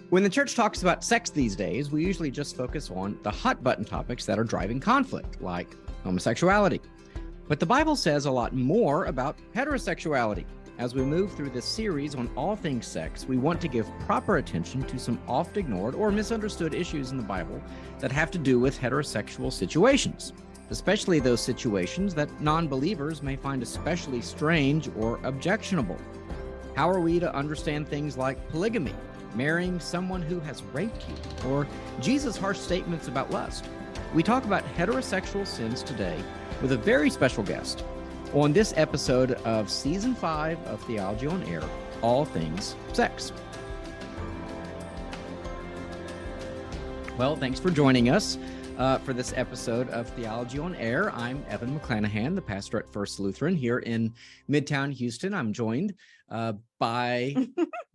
When the church talks about sex these days, we usually just focus on the hot button topics that are driving conflict, like homosexuality. But the Bible says a lot more about heterosexuality. As we move through this series on all things sex, we want to give proper attention to some oft ignored or misunderstood issues in the Bible that have to do with heterosexual situations, especially those situations that non-believers may find especially strange or objectionable. How are we to understand things like polygamy, marrying someone who has raped you, or Jesus' harsh statements about lust? We talk about heterosexual sins today with a very special guest on this episode of Season 5 of Theology on Air, All Things Sex. Well, thanks for joining us for this episode of Theology on Air. I'm Evan McClanahan, the pastor at First Lutheran here in Midtown Houston. I'm joined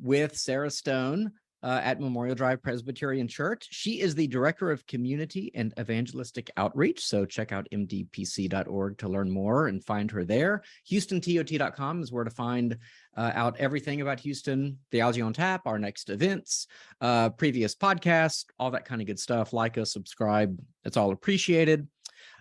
with Sarah Stone at Memorial Drive Presbyterian Church. She is the Director of Community and Evangelistic Outreach, so check out mdpc.org to learn more and find her there. HoustonTOT.com is where to find out everything about Houston, Theology on Tap, our next events, previous podcasts, all that kind of good stuff. Like us, subscribe, it's all appreciated.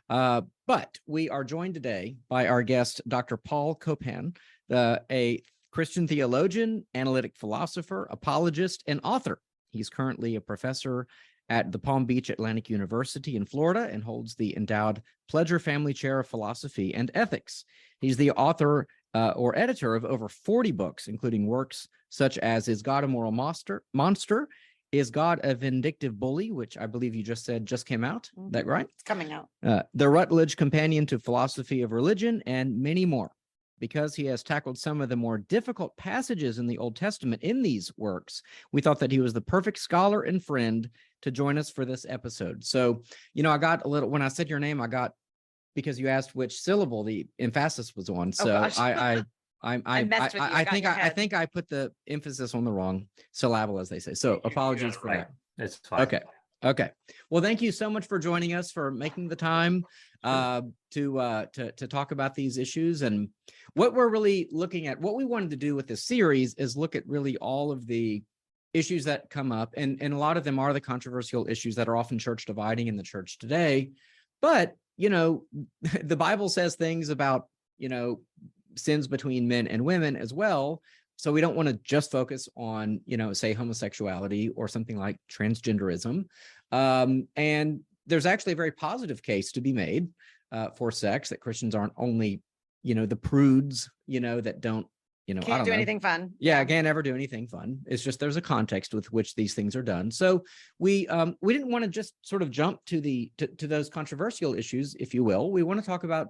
But we are joined today by our guest, Dr. Paul Copan, a Christian theologian, analytic philosopher, apologist, and author. He's currently a professor at the Palm Beach Atlantic University in Florida and holds the endowed Pledger Family Chair of Philosophy and Ethics. He's the author or editor of over 40 books, including works such as Is God a Moral Monster? Is God a Vindictive Bully? Which I believe you just said just came out. Is that right? It's coming out. The Rutledge Companion to Philosophy of Religion, and many more. Because he has tackled some of the more difficult passages in the Old Testament in these works, we thought that he was the perfect scholar and friend to join us for this episode. So, I got a little, when I said your name, because you asked which syllable the emphasis was on. So I think I put the emphasis on the wrong syllable, as they say. So apologies for that. It's fine. Okay. Well, thank you so much for joining us, for making the time to talk about these issues. And what we're really looking at, what we wanted to do with this series is look at really all of the issues that come up. And a lot of them are the controversial issues that are often church dividing in the church today. But, the Bible says things about, sins between men and women as well. So we don't want to just focus on, say homosexuality or something like transgenderism. And there's actually a very positive case to be made for sex, that Christians aren't only, the prudes, that don't, Can't do anything fun. Yeah, can't ever do anything fun. It's just there's a context with which these things are done. So we didn't want to just sort of jump to those controversial issues, if you will. We want to talk about,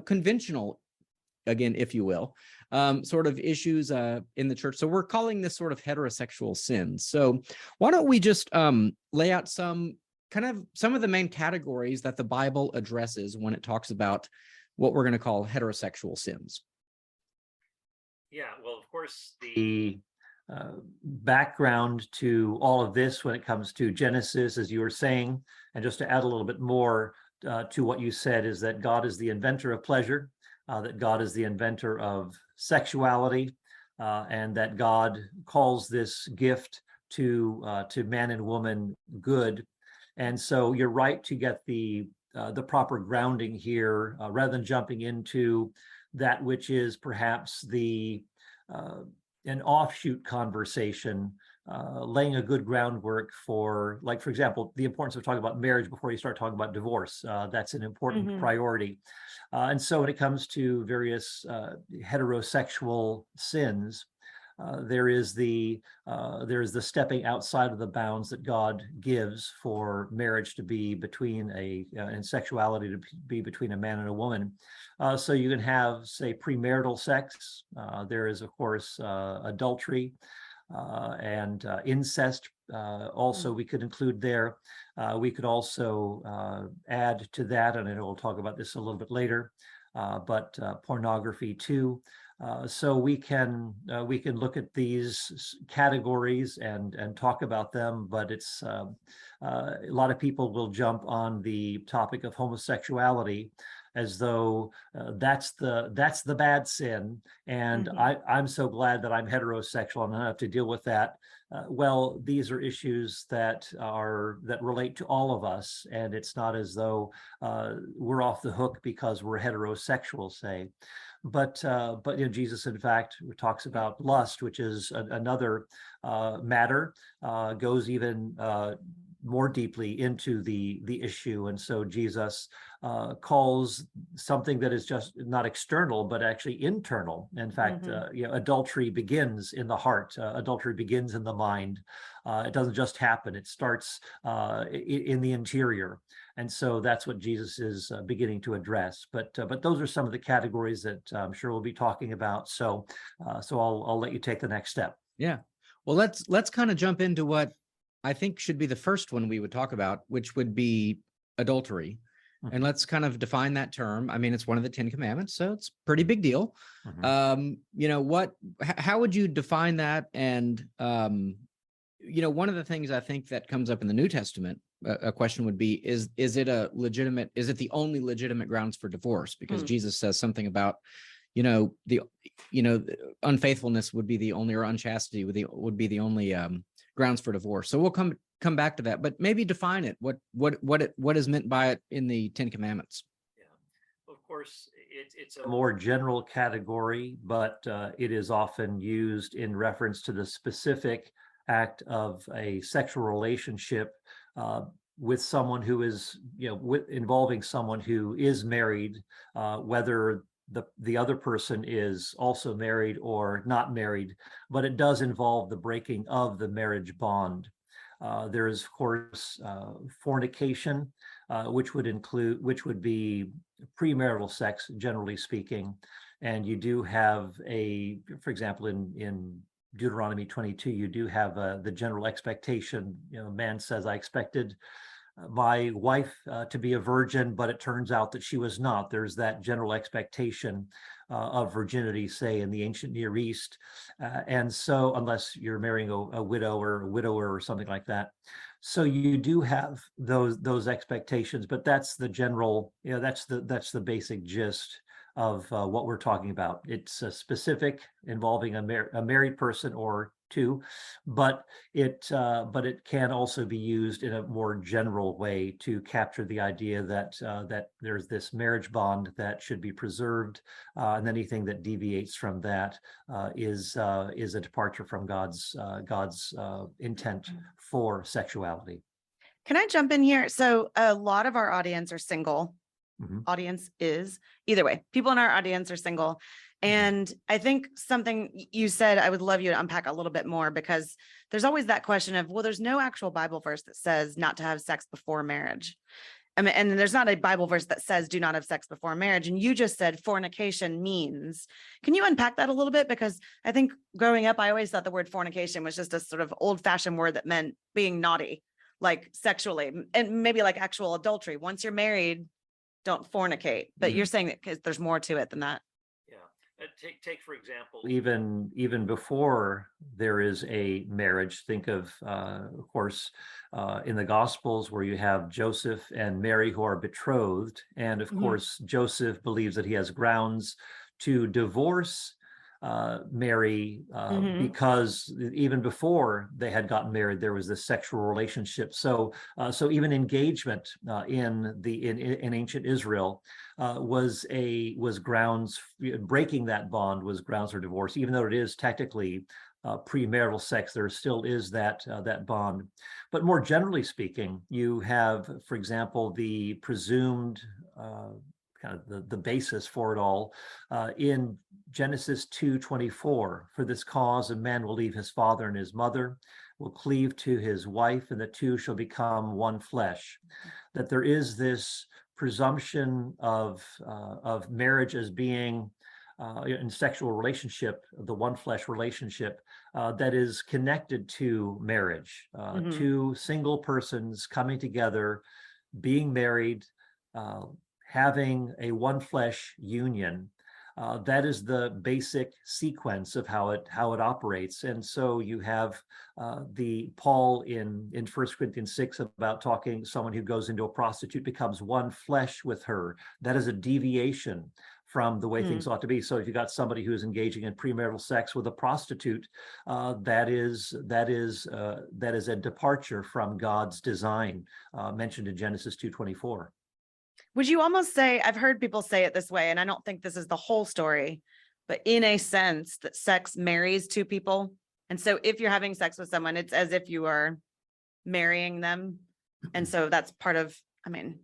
conventional, again, if you will, sort of issues in the church. So we're calling this sort of heterosexual sins. So why don't we just lay out some of the main categories that the Bible addresses when it talks about what we're going to call heterosexual sins. Yeah, well, of course, the background to all of this when it comes to Genesis, as you were saying, and just to add a little bit more to what you said, is that God is the inventor of pleasure, that God is the inventor of sexuality, and that God calls this gift to man and woman good. And so you're right to get the proper grounding here, rather than jumping into that which is perhaps an offshoot conversation, laying a good groundwork for, like, for example, the importance of talking about marriage before you start talking about divorce. That's an important priority. And so when it comes to various heterosexual sins, there is the stepping outside of the bounds that God gives for marriage to be between and sexuality to be between a man and a woman. So you can have, say, premarital sex. There is, of course, adultery and incest. Also, we could include there. We could also add to that, and I know we'll talk about this a little bit later, but pornography too. So we can look at these categories and talk about them, but it's a lot of people will jump on the topic of homosexuality as though that's the bad sin, and I'm so glad that I'm heterosexual and I don't have to deal with that. Well, these are issues that relate to all of us, and it's not as though we're off the hook because we're heterosexual, say. But Jesus, in fact, talks about lust, which is another matter, goes even more deeply into the issue. And so Jesus calls something that is just not external, but actually internal. In fact, adultery begins in the heart. Adultery begins in the mind. It doesn't just happen. It starts in the interior. And so that's what Jesus is beginning to address. But those are some of the categories that I'm sure we'll be talking about. So I'll let you take the next step. Yeah. Well, let's kind of jump into what I think should be the first one we would talk about, which would be adultery. And let's kind of define that term. I mean, it's one of the 10 Commandments, so it's a pretty big deal. How would you define that? And, one of the things I think that comes up in the New Testament, a question would be, is it the only legitimate grounds for divorce? Because Jesus says something about, the unfaithfulness would be the only, or unchastity would be the only grounds for divorce. So we'll come back to that, but maybe define it. What is meant by it in the 10 Commandments? Yeah, of course, it's a more general category, but it is often used in reference to the specific act of a sexual relationship with someone who is, involving someone who is married, whether the other person is also married or not married, but it does involve the breaking of the marriage bond. There is, of course, fornication, which would be premarital sex, generally speaking. And you do have for example, in Deuteronomy 22, you do have the general expectation. Man says, I expected my wife to be a virgin, but it turns out that she was not. There's that general expectation of virginity, say, in the ancient Near East. And so, unless you're marrying a widow or a widower or something like that. So you do have those expectations, but that's the general, that's the basic gist of what we're talking about. It's specific, involving a married person or two, but it can also be used in a more general way to capture the idea that there's this marriage bond that should be preserved, and anything that deviates from that is a departure from God's intent for sexuality. Can I jump in here? So a lot of our audience are single. Audience is either way. People in our audience are single. And I think something you said, I would love you to unpack a little bit more, because there's always that question of, well, there's no actual Bible verse that says not to have sex before marriage. I mean, and there's not a Bible verse that says do not have sex before marriage. And you just said fornication means. Can you unpack that a little bit? Because I think growing up, I always thought the word fornication was just a sort of old fashioned word that meant being naughty, like sexually, and maybe like actual adultery. Once you're married, don't fornicate. But you're saying that because there's more to it than that. Take for example, even before there is a marriage, think of course, in the Gospels, where you have Joseph and Mary who are betrothed, and of course Joseph believes that he has grounds to divorce Mary because even before they had gotten married, there was this sexual relationship. So even engagement in ancient Israel was grounds. Breaking that bond was grounds for divorce, even though it is technically premarital sex. There still is that bond. But more generally speaking, you have, for example, the presumed kind of the basis for it all in Genesis 2:24. For this cause, a man will leave his father and his mother, will cleave to his wife, and the two shall become one flesh. That there is this presumption of marriage as being in sexual relationship, the one flesh relationship that is connected to marriage, two single persons coming together, being married, having a one flesh union. That is the basic sequence of how it operates. And so you have the Paul in 1 Corinthians 6 about talking someone who goes into a prostitute becomes one flesh with her. That is a deviation from the way things ought to be. So if you got somebody who is engaging in premarital sex with a prostitute, that is a departure from God's design mentioned in Genesis 2:24. Would you almost say, I've heard people say it this way, and I don't think this is the whole story, but in a sense that sex marries two people. And so if you're having sex with someone, it's as if you are marrying them. And so that's part of, I mean.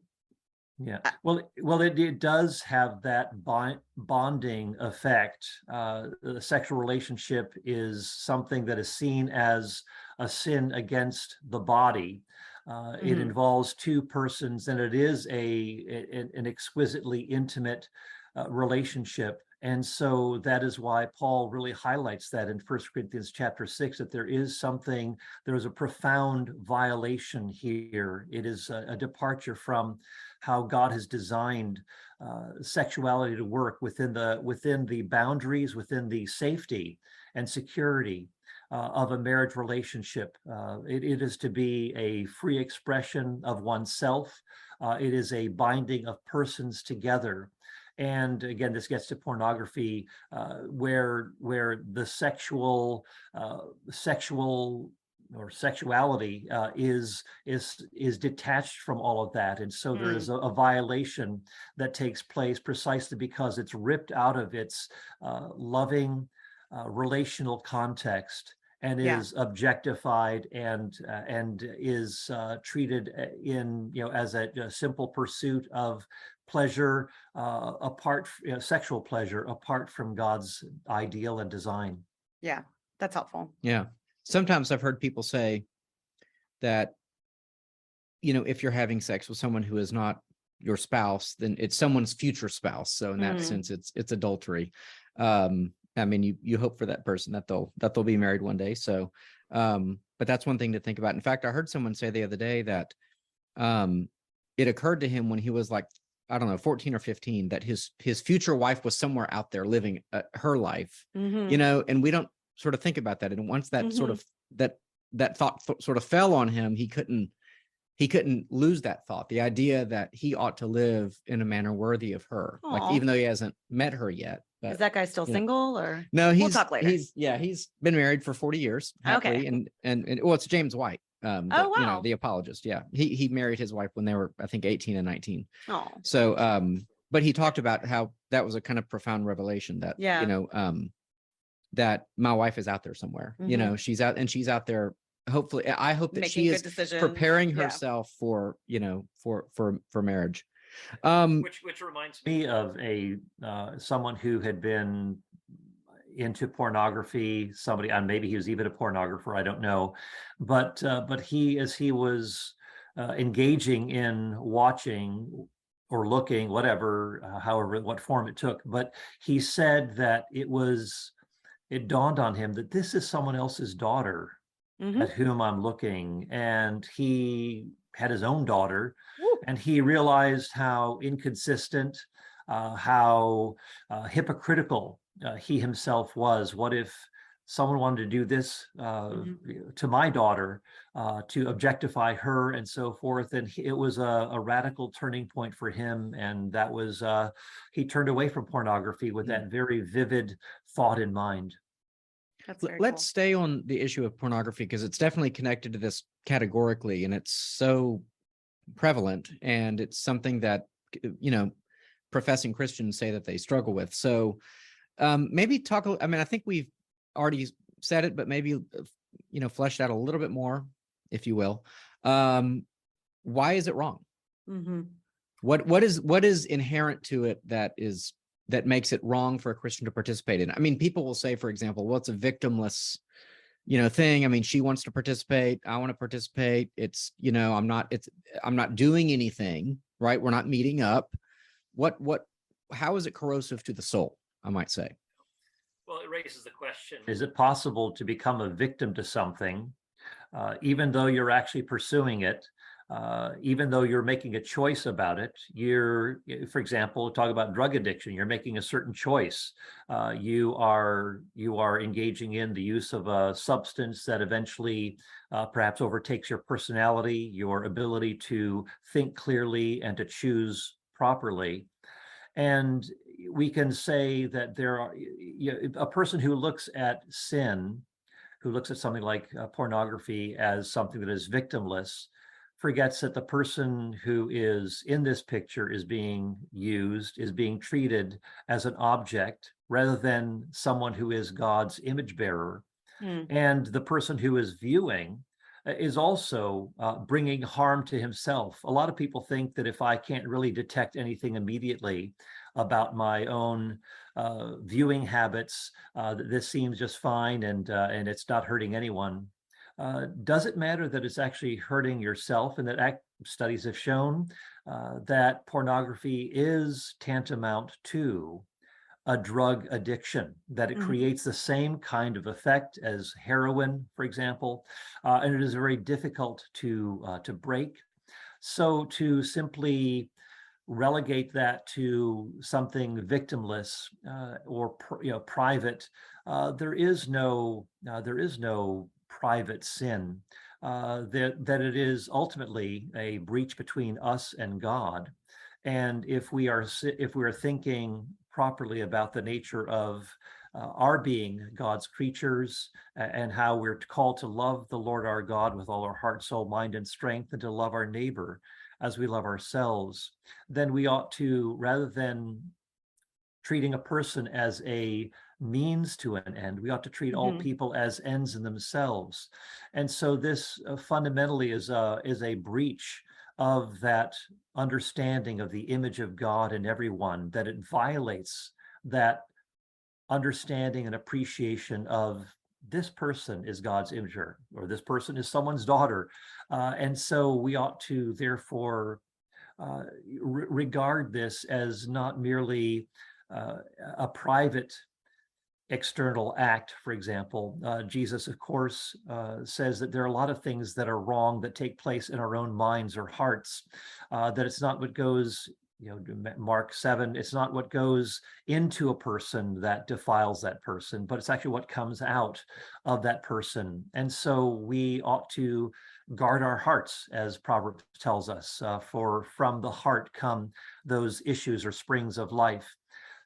Yeah, well, it does have that bonding effect. The sexual relationship is something that is seen as a sin against the body. It involves two persons, and it is an exquisitely intimate relationship. And so that is why Paul really highlights that in 1 Corinthians chapter 6, that there is a profound violation here. It is a departure from how God has designed sexuality to work within the boundaries, within the safety and security of a marriage relationship. It is to be a free expression of oneself. It is a binding of persons together. And again, this gets to pornography, where the sexual or sexuality is detached from all of that. And so there is a violation that takes place precisely because it's ripped out of its loving relational context and is objectified and is treated as a simple pursuit of pleasure sexual pleasure apart from God's ideal and design. Yeah, that's helpful. Yeah. Sometimes I've heard people say that, if you're having sex with someone who is not your spouse, then it's someone's future spouse. So in that sense, it's adultery. I mean, you hope for that person that they'll be married one day. So, but that's one thing to think about. In fact, I heard someone say the other day that it occurred to him when he was like, I don't know, 14 or 15, that his future wife was somewhere out there living her life, and we don't sort of think about that. And once that sort of that thought sort of fell on him, he couldn't lose that thought, the idea that he ought to live in a manner worthy of her. Aw. Like, even though he hasn't met her yet. But, is that guy still single or? No, we'll talk later. He's been married for 40 years. Happily, Okay. And well, it's James White. Oh, wow. The apologist. Yeah. He married his wife when they were, I think, 18 and 19. Oh. So, but he talked about how that was a kind of profound revelation that, that my wife is out there somewhere. She's out there. Hopefully, I hope that Making she good is decisions. preparing herself for marriage. Which reminds me of someone who had been into pornography, somebody, and maybe he was even a pornographer, I don't know, but he, as he was engaging in watching or looking, whatever, however, what form it took, but he said that it dawned on him that this is someone else's daughter at whom I'm looking. And he had his own daughter, and he realized how inconsistent, how hypocritical he himself was. What if someone wanted to do this to my daughter, to objectify her and so forth? And it was a radical turning point for him. And that was, he turned away from pornography with that very vivid thought in mind. Let's stay on the issue of pornography, because it's definitely connected to this categorically, and it's so prevalent, and it's something that, professing Christians say that they struggle with. So maybe talk, I mean, I think we've already said it, but maybe, fleshed out a little bit more, if you will. Why is it wrong? What is inherent to it that makes it wrong for a Christian to participate in? I mean, people will say, for example, well, it's a victimless, thing. I mean, she wants to participate. I want to participate. It's, I'm not doing anything, right? We're not meeting up. How is it corrosive to the soul, I might say? Well, it raises the question, is it possible to become a victim to something, even though you're actually pursuing it, even though you're making a choice about it, for example, talk about drug addiction, you're making a certain choice. You are engaging in the use of a substance that eventually perhaps overtakes your personality, your ability to think clearly and to choose properly. And we can say that a person who looks at sin, who looks at something like pornography as something that is victimless, forgets that the person who is in this picture is being used, is being treated as an object rather than someone who is God's image bearer. And the person who is viewing is also bringing harm to himself. A lot of people think that if I can't really detect anything immediately about my own viewing habits, that this seems just fine and it's not hurting anyone. Does it matter that it's actually hurting yourself? And that studies have shown that pornography is tantamount to a drug addiction, that it creates the same kind of effect as heroin, for example, and it is very difficult to break. So to simply relegate that to something victimless or private, there is no private sin. That it is ultimately a breach between us and God. And if we are thinking properly about the nature of our being God's creatures and how we're called to love the Lord our God with all our heart, soul, mind, and strength, and to love our neighbor as we love ourselves, then we ought to, rather than treating a person as a means to an end, we ought to treat all people as ends in themselves. And so this fundamentally is a breach of that understanding of the image of God in everyone, that it violates that understanding and appreciation of this person is God's imager, or this person is someone's daughter. And so we ought to therefore regard this as not merely a private external act. For example, Jesus, of course, says that there are a lot of things that are wrong that take place in our own minds or hearts, that it's not what goes, Mark 7, it's not what goes into a person that defiles that person, but it's actually what comes out of that person. And so we ought to guard our hearts, as Proverbs tells us, for from the heart come those issues or springs of life.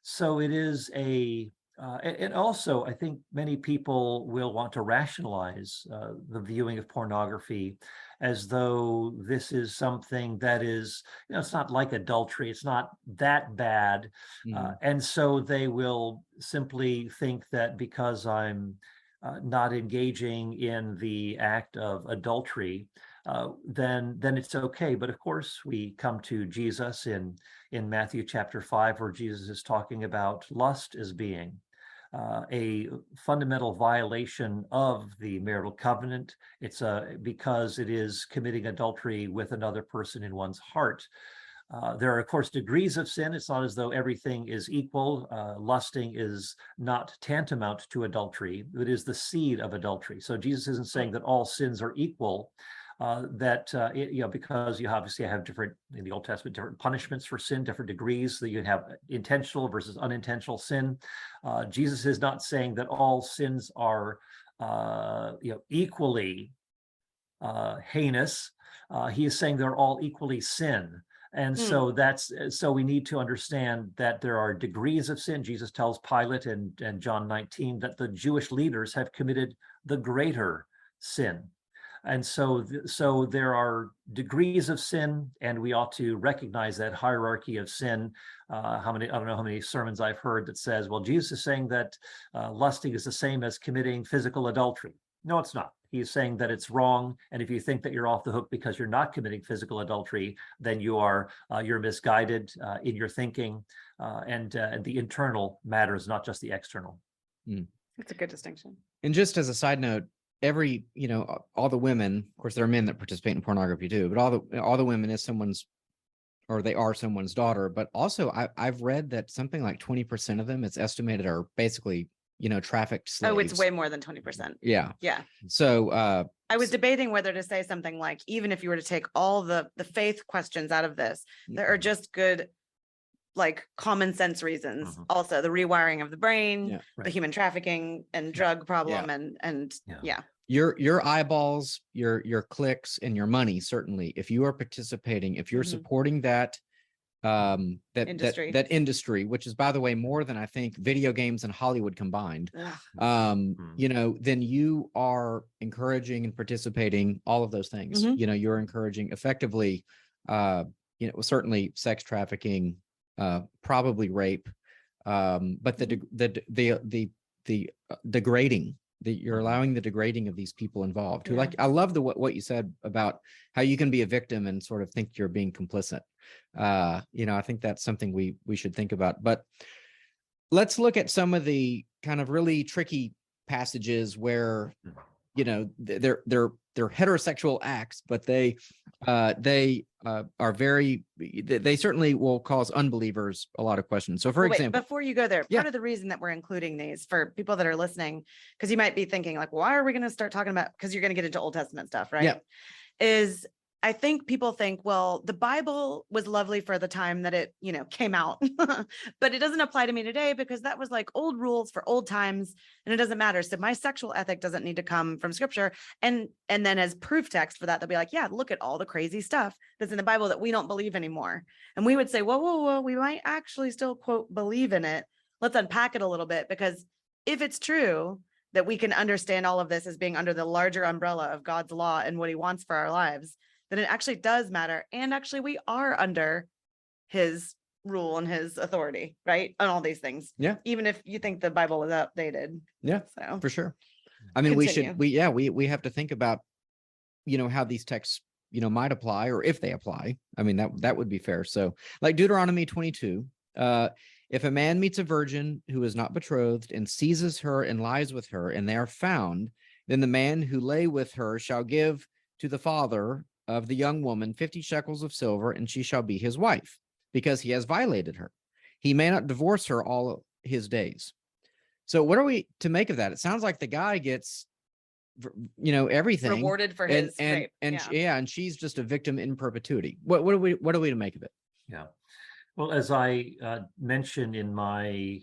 So it is and also, I think many people will want to rationalize the viewing of pornography as though this is something that is, it's not like adultery, it's not that bad. And so they will simply think that because I'm not engaging in the act of adultery, then it's okay. But of course, we come to Jesus in Matthew chapter 5, where Jesus is talking about lust as being a fundamental violation of the marital covenant. It's because it is committing adultery with another person in one's heart. There are, of course, degrees of sin. It's not as though everything is equal. Lusting is not tantamount to adultery. It is the seed of adultery. So Jesus isn't saying that all sins are equal. Because you obviously have different, in the Old Testament, different punishments for sin, different degrees, that you have intentional versus unintentional sin. Jesus is not saying that all sins are, equally heinous. He is saying they're all equally sin. And so so we need to understand that there are degrees of sin. Jesus tells Pilate in John 19 that the Jewish leaders have committed the greater sin. And so there are degrees of sin, and we ought to recognize that hierarchy of sin. I don't know how many sermons I've heard that says, well, Jesus is saying that lusting is the same as committing physical adultery. No, it's not. He's saying that it's wrong. And if you think that you're off the hook because you're not committing physical adultery, then you're misguided in your thinking, and the internal matters, not just the external. That's a good distinction. And just as a side note, all the women, of course, there are men that participate in pornography too, but all the women they are someone's daughter. But also I've read that something like 20% of them, it's estimated, are basically trafficked slaves. Oh, it's way more than 20%. Yeah. Yeah. So I was debating whether to say something like, even if you were to take all the faith questions out of this, there are just good, like, common sense reasons. Also, the rewiring of the brain, Yeah, the human trafficking and drug problem, and yeah. Your eyeballs, your clicks, and your money, certainly, if you are participating, if you're supporting that Industry. that industry, which is, by the way, more than I think video games and Hollywood combined, then you are encouraging and participating all of those things. You're encouraging effectively, certainly sex trafficking, probably rape, but the degrading, that you're allowing the degrading of these people involved. Who, like, I love what you said about how you can be a victim and sort of think you're being complicit. I think that's something we should think about. But let's look at some of the kind of really tricky passages where they're heterosexual acts, but they are very, they certainly will cause unbelievers a lot of questions. So, for example, before you go there, part of the reason that we're including these for people that are listening, because you might be thinking, like, why are we going to start talking about, because you're going to get into Old Testament stuff, right? Yeah. Is I think people think, well, the Bible was lovely for the time that it, came out, but it doesn't apply to me today because that was like old rules for old times and it doesn't matter. So my sexual ethic doesn't need to come from scripture. And then as proof text for that, they'll be like, yeah, look at all the crazy stuff that's in the Bible that we don't believe anymore. And we would say, whoa, we might actually still, quote, believe in it. Let's unpack it a little bit, because if it's true that we can understand all of this as being under the larger umbrella of God's law and what he wants for our lives, then it actually does matter. And actually we are under his rule and his authority, right? On all these things. Yeah. Even if you think the Bible is outdated. Yeah, so for sure. I mean, Continue. we have to think about, how these texts, might apply, or if they apply. I mean, that would be fair. So, like Deuteronomy 22, if a man meets a virgin who is not betrothed and seizes her and lies with her, and they are found, then the man who lay with her shall give to the father of the young woman 50 shekels of silver, and she shall be his wife, because he has violated her. He may not divorce her all of his days. So what are we to make of that? It sounds like the guy gets, everything rewarded for his rape. And she's just a victim in perpetuity. What are we to make of it? Yeah. Well, as I mentioned in my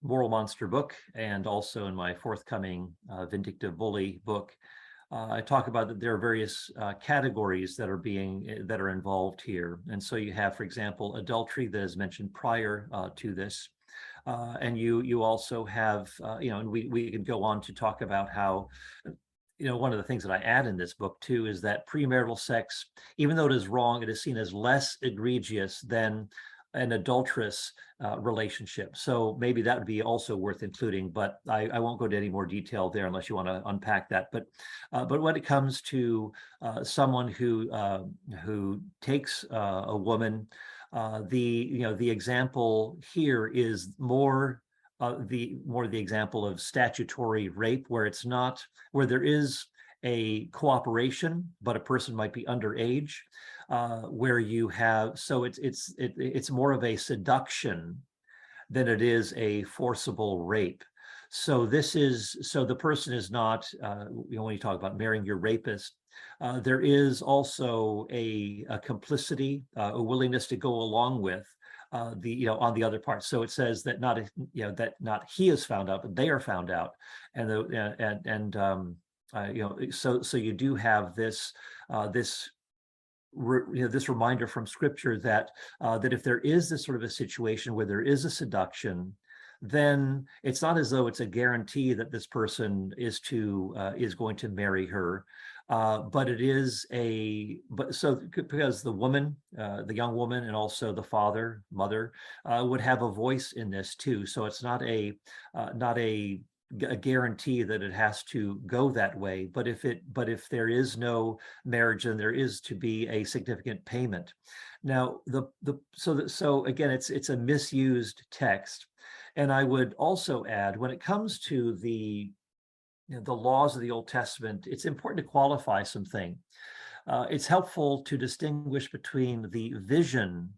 Moral Monster book, and also in my forthcoming Vindictive Bully book, I talk about that there are various categories that are involved here. And so you have, for example, adultery that is mentioned prior to this. And you also have, and we could go on to talk about how, one of the things that I add in this book too is that premarital sex, even though it is wrong, it is seen as less egregious than an adulterous relationship. So maybe that would be also worth including, but I won't go into any more detail there unless you want to unpack that. But when it comes to someone who takes a woman, the example here is more the example of statutory rape, where there is a cooperation, but a person might be underage, where you have, so it's more of a seduction than it is a forcible rape. So the person is not, when you talk about marrying your rapist, there is also a complicity, a willingness to go along with on the other part. So it says that not he is found out, but they are found out, so you do have this reminder from scripture that if there is this sort of a situation where there is a seduction, then it's not as though it's a guarantee that this person is going to marry her, but it is because the woman, the young woman, and also the mother would have a voice in this too. So it's not a guarantee that it has to go that way, but if there is no marriage, then there is to be a significant payment. Now, so again, it's a misused text, and I would also add, when it comes to the laws of the Old Testament, it's important to qualify something. It's helpful to distinguish between the vision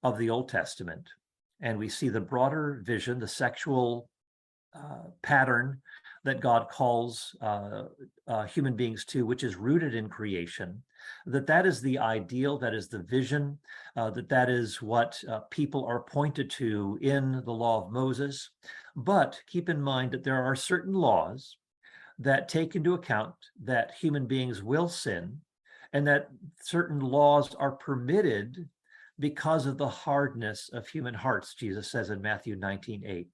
of the Old Testament, and we see the broader vision, the sexual pattern that God calls human beings to, which is rooted in creation, that is the ideal, that is the vision, that is what people are pointed to in the law of Moses. But keep in mind that there are certain laws that take into account that human beings will sin, and that certain laws are permitted because of the hardness of human hearts, Jesus says in Matthew 19:8.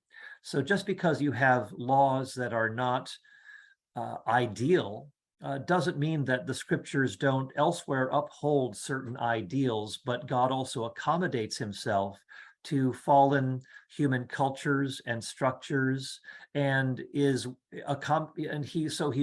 So just because you have laws that are not ideal doesn't mean that the scriptures don't elsewhere uphold certain ideals, but God also accommodates himself to fallen human cultures and structures, and he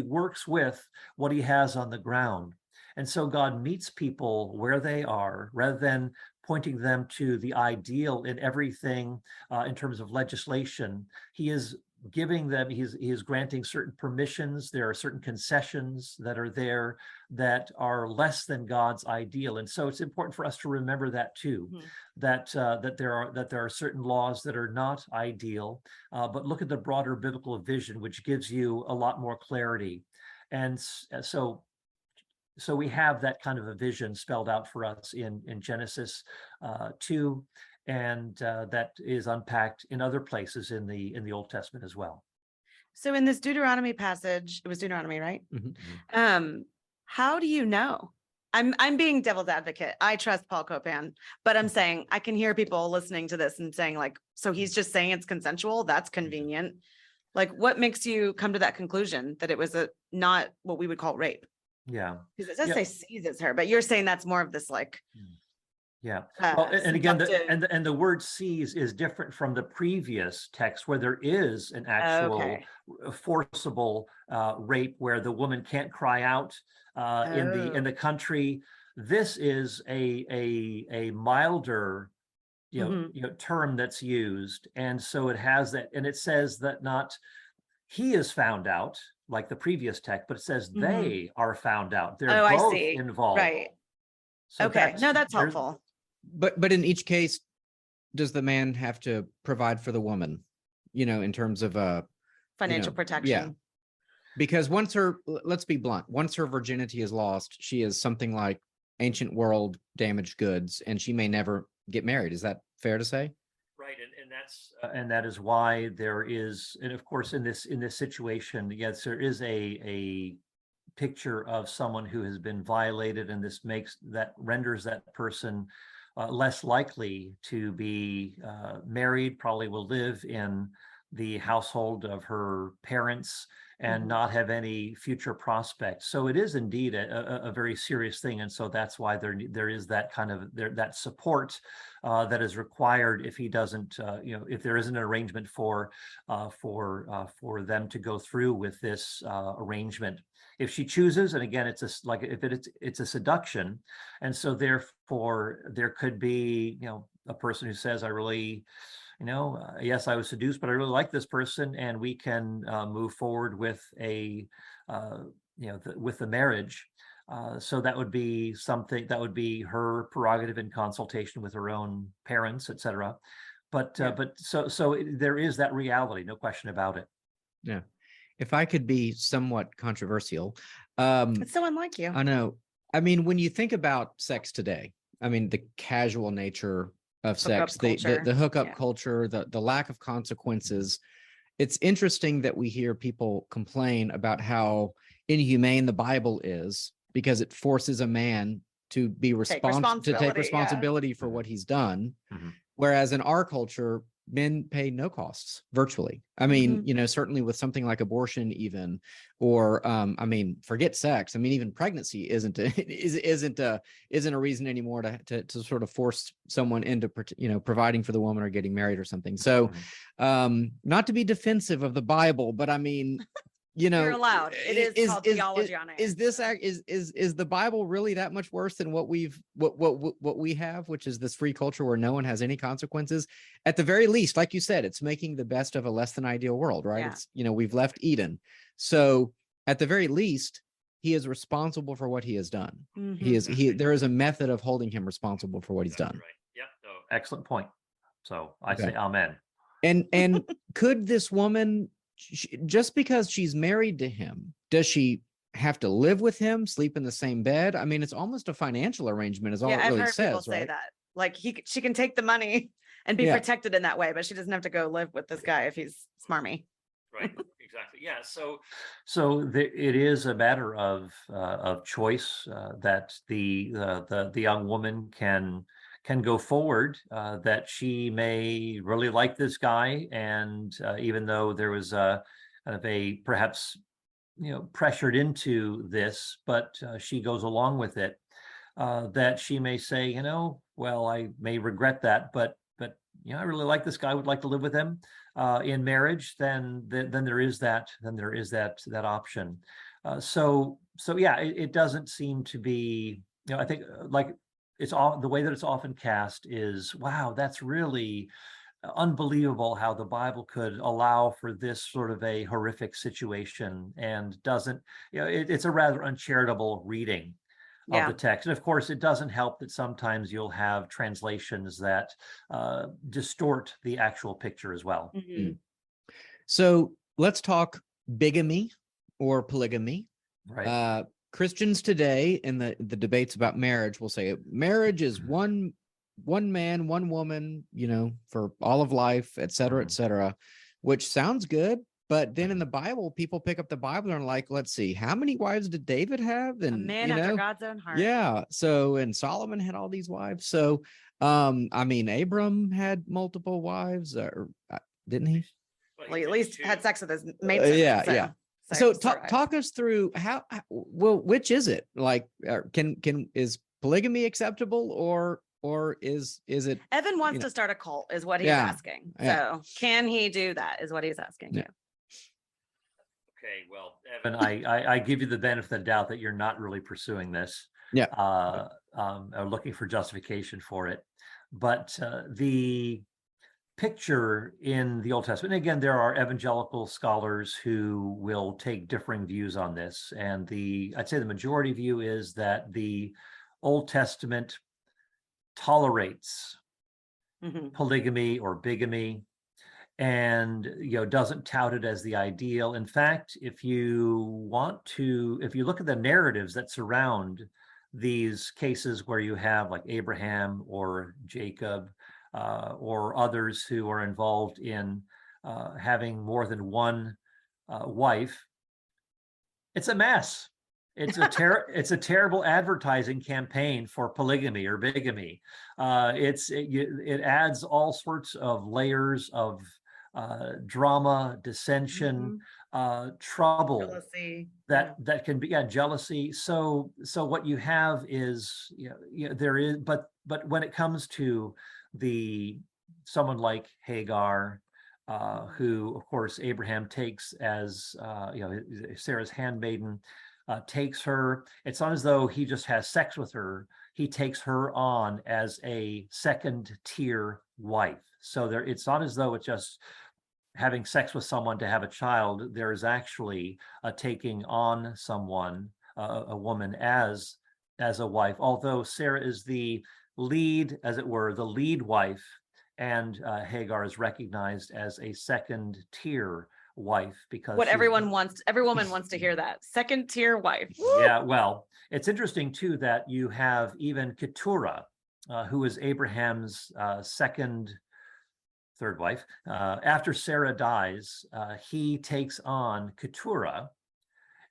works with what he has on the ground. And so God meets people where they are, rather than pointing them to the ideal in everything in terms of legislation. He is giving them, he is granting certain permissions. There are certain concessions that are there that are less than God's ideal. And so it's important for us to remember that too, that there are certain laws that are not ideal, but look at the broader biblical vision, which gives you a lot more clarity. And so we have that kind of a vision spelled out for us in Genesis 2, and that is unpacked in other places in the Old Testament as well. So in this Deuteronomy passage, it was Deuteronomy, right? How do you know? I'm being devil's advocate. I trust Paul Copan, but I'm saying I can hear people listening to this and saying like, so he's just saying it's consensual. That's convenient. Like, what makes you come to that conclusion that it was not what we would call rape? Yeah, because it does say seizes her, but you're saying that's more of this like. Yeah. Well, and again, the word seize is different from the previous text, where there is an actual forcible rape, where the woman can't cry out in the country. This is a milder term that's used, and so it has that, and it says that not he is found out like the previous text, but it says they are found out. They're both involved. Right. So okay. No, that's helpful. But in each case, does the man have to provide for the woman, in terms of financial protection? Yeah. Because let's be blunt, once her virginity is lost, she is something like ancient world damaged goods, and she may never get married. Is that fair to say? Right, and that is why there is, and of course, in this situation, yes, there is a picture of someone who has been violated, and this renders that person less likely to be married, probably will live in the household of her parents and not have any future prospects. So it is indeed a very serious thing. And so that's why there is that kind of that support that is required if he doesn't, if there isn't an arrangement for them to go through with this arrangement. If she chooses, and again, it's a seduction, and so therefore there could be a person who says, I really, yes, I was seduced, but I really like this person, and we can move forward with with the marriage. So that would be something that would be her prerogative in consultation with her own parents, etc. But so there is that reality, no question about it. Yeah. If I could be somewhat controversial, it's so unlike you. I know. I mean, when you think about sex today, I mean, the casual nature of sex, the hookup culture, the lack of consequences. It's interesting that we hear people complain about how inhumane the Bible is, because it forces a man to be take responsibility for what he's done. Whereas in our culture, men pay no costs virtually. I mean, certainly with something like abortion, even, or I mean, forget sex. I mean, even pregnancy isn't a reason anymore to sort of force someone into providing for the woman or getting married or something. So, not to be defensive of the Bible, but I mean, you're allowed. It is called theology on air. Is the Bible really that much worse than what we have, which is this free culture where no one has any consequences? At the very least, like you said, it's making the best of a less than ideal world, right? Yeah. It's we've left Eden. So at the very least, he is responsible for what he has done. There is a method of holding him responsible for what he's done. Right. Yep. So, excellent point. So I say amen. And could this woman just because she's married to him, does she have to live with him, sleep in the same bed? I mean, it's almost a financial arrangement is all Yeah, it I've really heard people says, say right? that. Like she can take the money and be Yeah. protected in that way, but she doesn't have to go live with this guy if he's smarmy. Right, exactly. Yeah. It is a matter of choice that the young woman can go forward. That she may really like this guy, and even though there was a kind of a perhaps pressured into this, but she goes along with it. That she may say, well, I may regret that, but I really like this guy. I would like to live with him in marriage. Then there is that. Then there is that option. So yeah, it doesn't seem to be. I think like it's all the way that it's often cast is, wow, that's really unbelievable how the Bible could allow for this sort of a horrific situation, and doesn't. It's a rather uncharitable reading of the text. And of course, it doesn't help that sometimes you'll have translations that distort the actual picture as well. Mm-hmm. So let's talk bigamy or polygamy. Right. Christians today in the debates about marriage will say marriage is one man, one woman, for all of life, et cetera, which sounds good. But then in the Bible, people pick up the Bible and are like, let's see, how many wives did David have? And A man after God's own heart. Yeah. So, and Solomon had all these wives. So, I mean, Abram had multiple wives, or didn't he? Well, he at least had sex with his mates. Yeah. So talk us through which is it? Like, is polygamy acceptable, or is it? Evan wants to start a cult, is what he's asking. So can he do that? Is what he's asking you. Okay, well, Evan, I give you the benefit of the doubt that you're not really pursuing this. Yeah. Looking for justification for it. But the picture in the Old Testament, and again, there are evangelical scholars who will take differing views on this. And I'd say the majority view is that the Old Testament tolerates polygamy or bigamy, and doesn't tout it as the ideal. In fact, if you look at the narratives that surround these cases where you have like Abraham or Jacob or others who are involved in having more than one wife, it's a mess. It's a terrible advertising campaign for polygamy or bigamy. It adds all sorts of layers of drama, dissension, trouble, jealousy, that can be jealousy. So what you have is there is, but when it comes to someone like Hagar, who of course Abraham takes as Sarah's handmaiden, takes her. It's not as though he just has sex with her. He takes her on as a second tier wife. So it's not as though it's just having sex with someone to have a child. There is actually a taking on someone, a woman as a wife. Although Sarah is the lead, as it were, the lead wife, and Hagar is recognized as a second tier wife, because what every woman wants to hear, that second tier wife. Yeah, well, it's interesting too that you have even Keturah, who is Abraham's third wife. After Sarah dies, he takes on Keturah,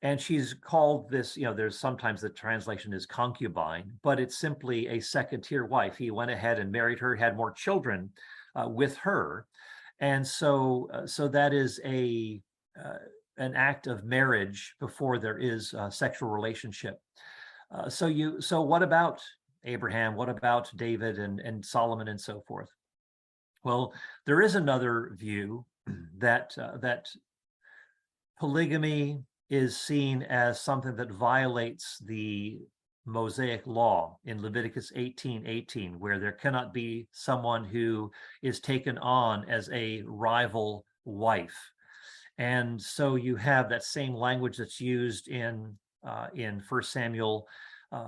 and she's called this, there's sometimes the translation is concubine, but it's simply a second tier wife. He went ahead and married her, had more children with her. And so that is an act of marriage before there is a sexual relationship. So what about Abraham? What about David and Solomon and so forth? Well, there is another view that polygamy is seen as something that violates the Mosaic law in Leviticus 18:18, where there cannot be someone who is taken on as a rival wife. And so you have that same language that's used in 1 Samuel,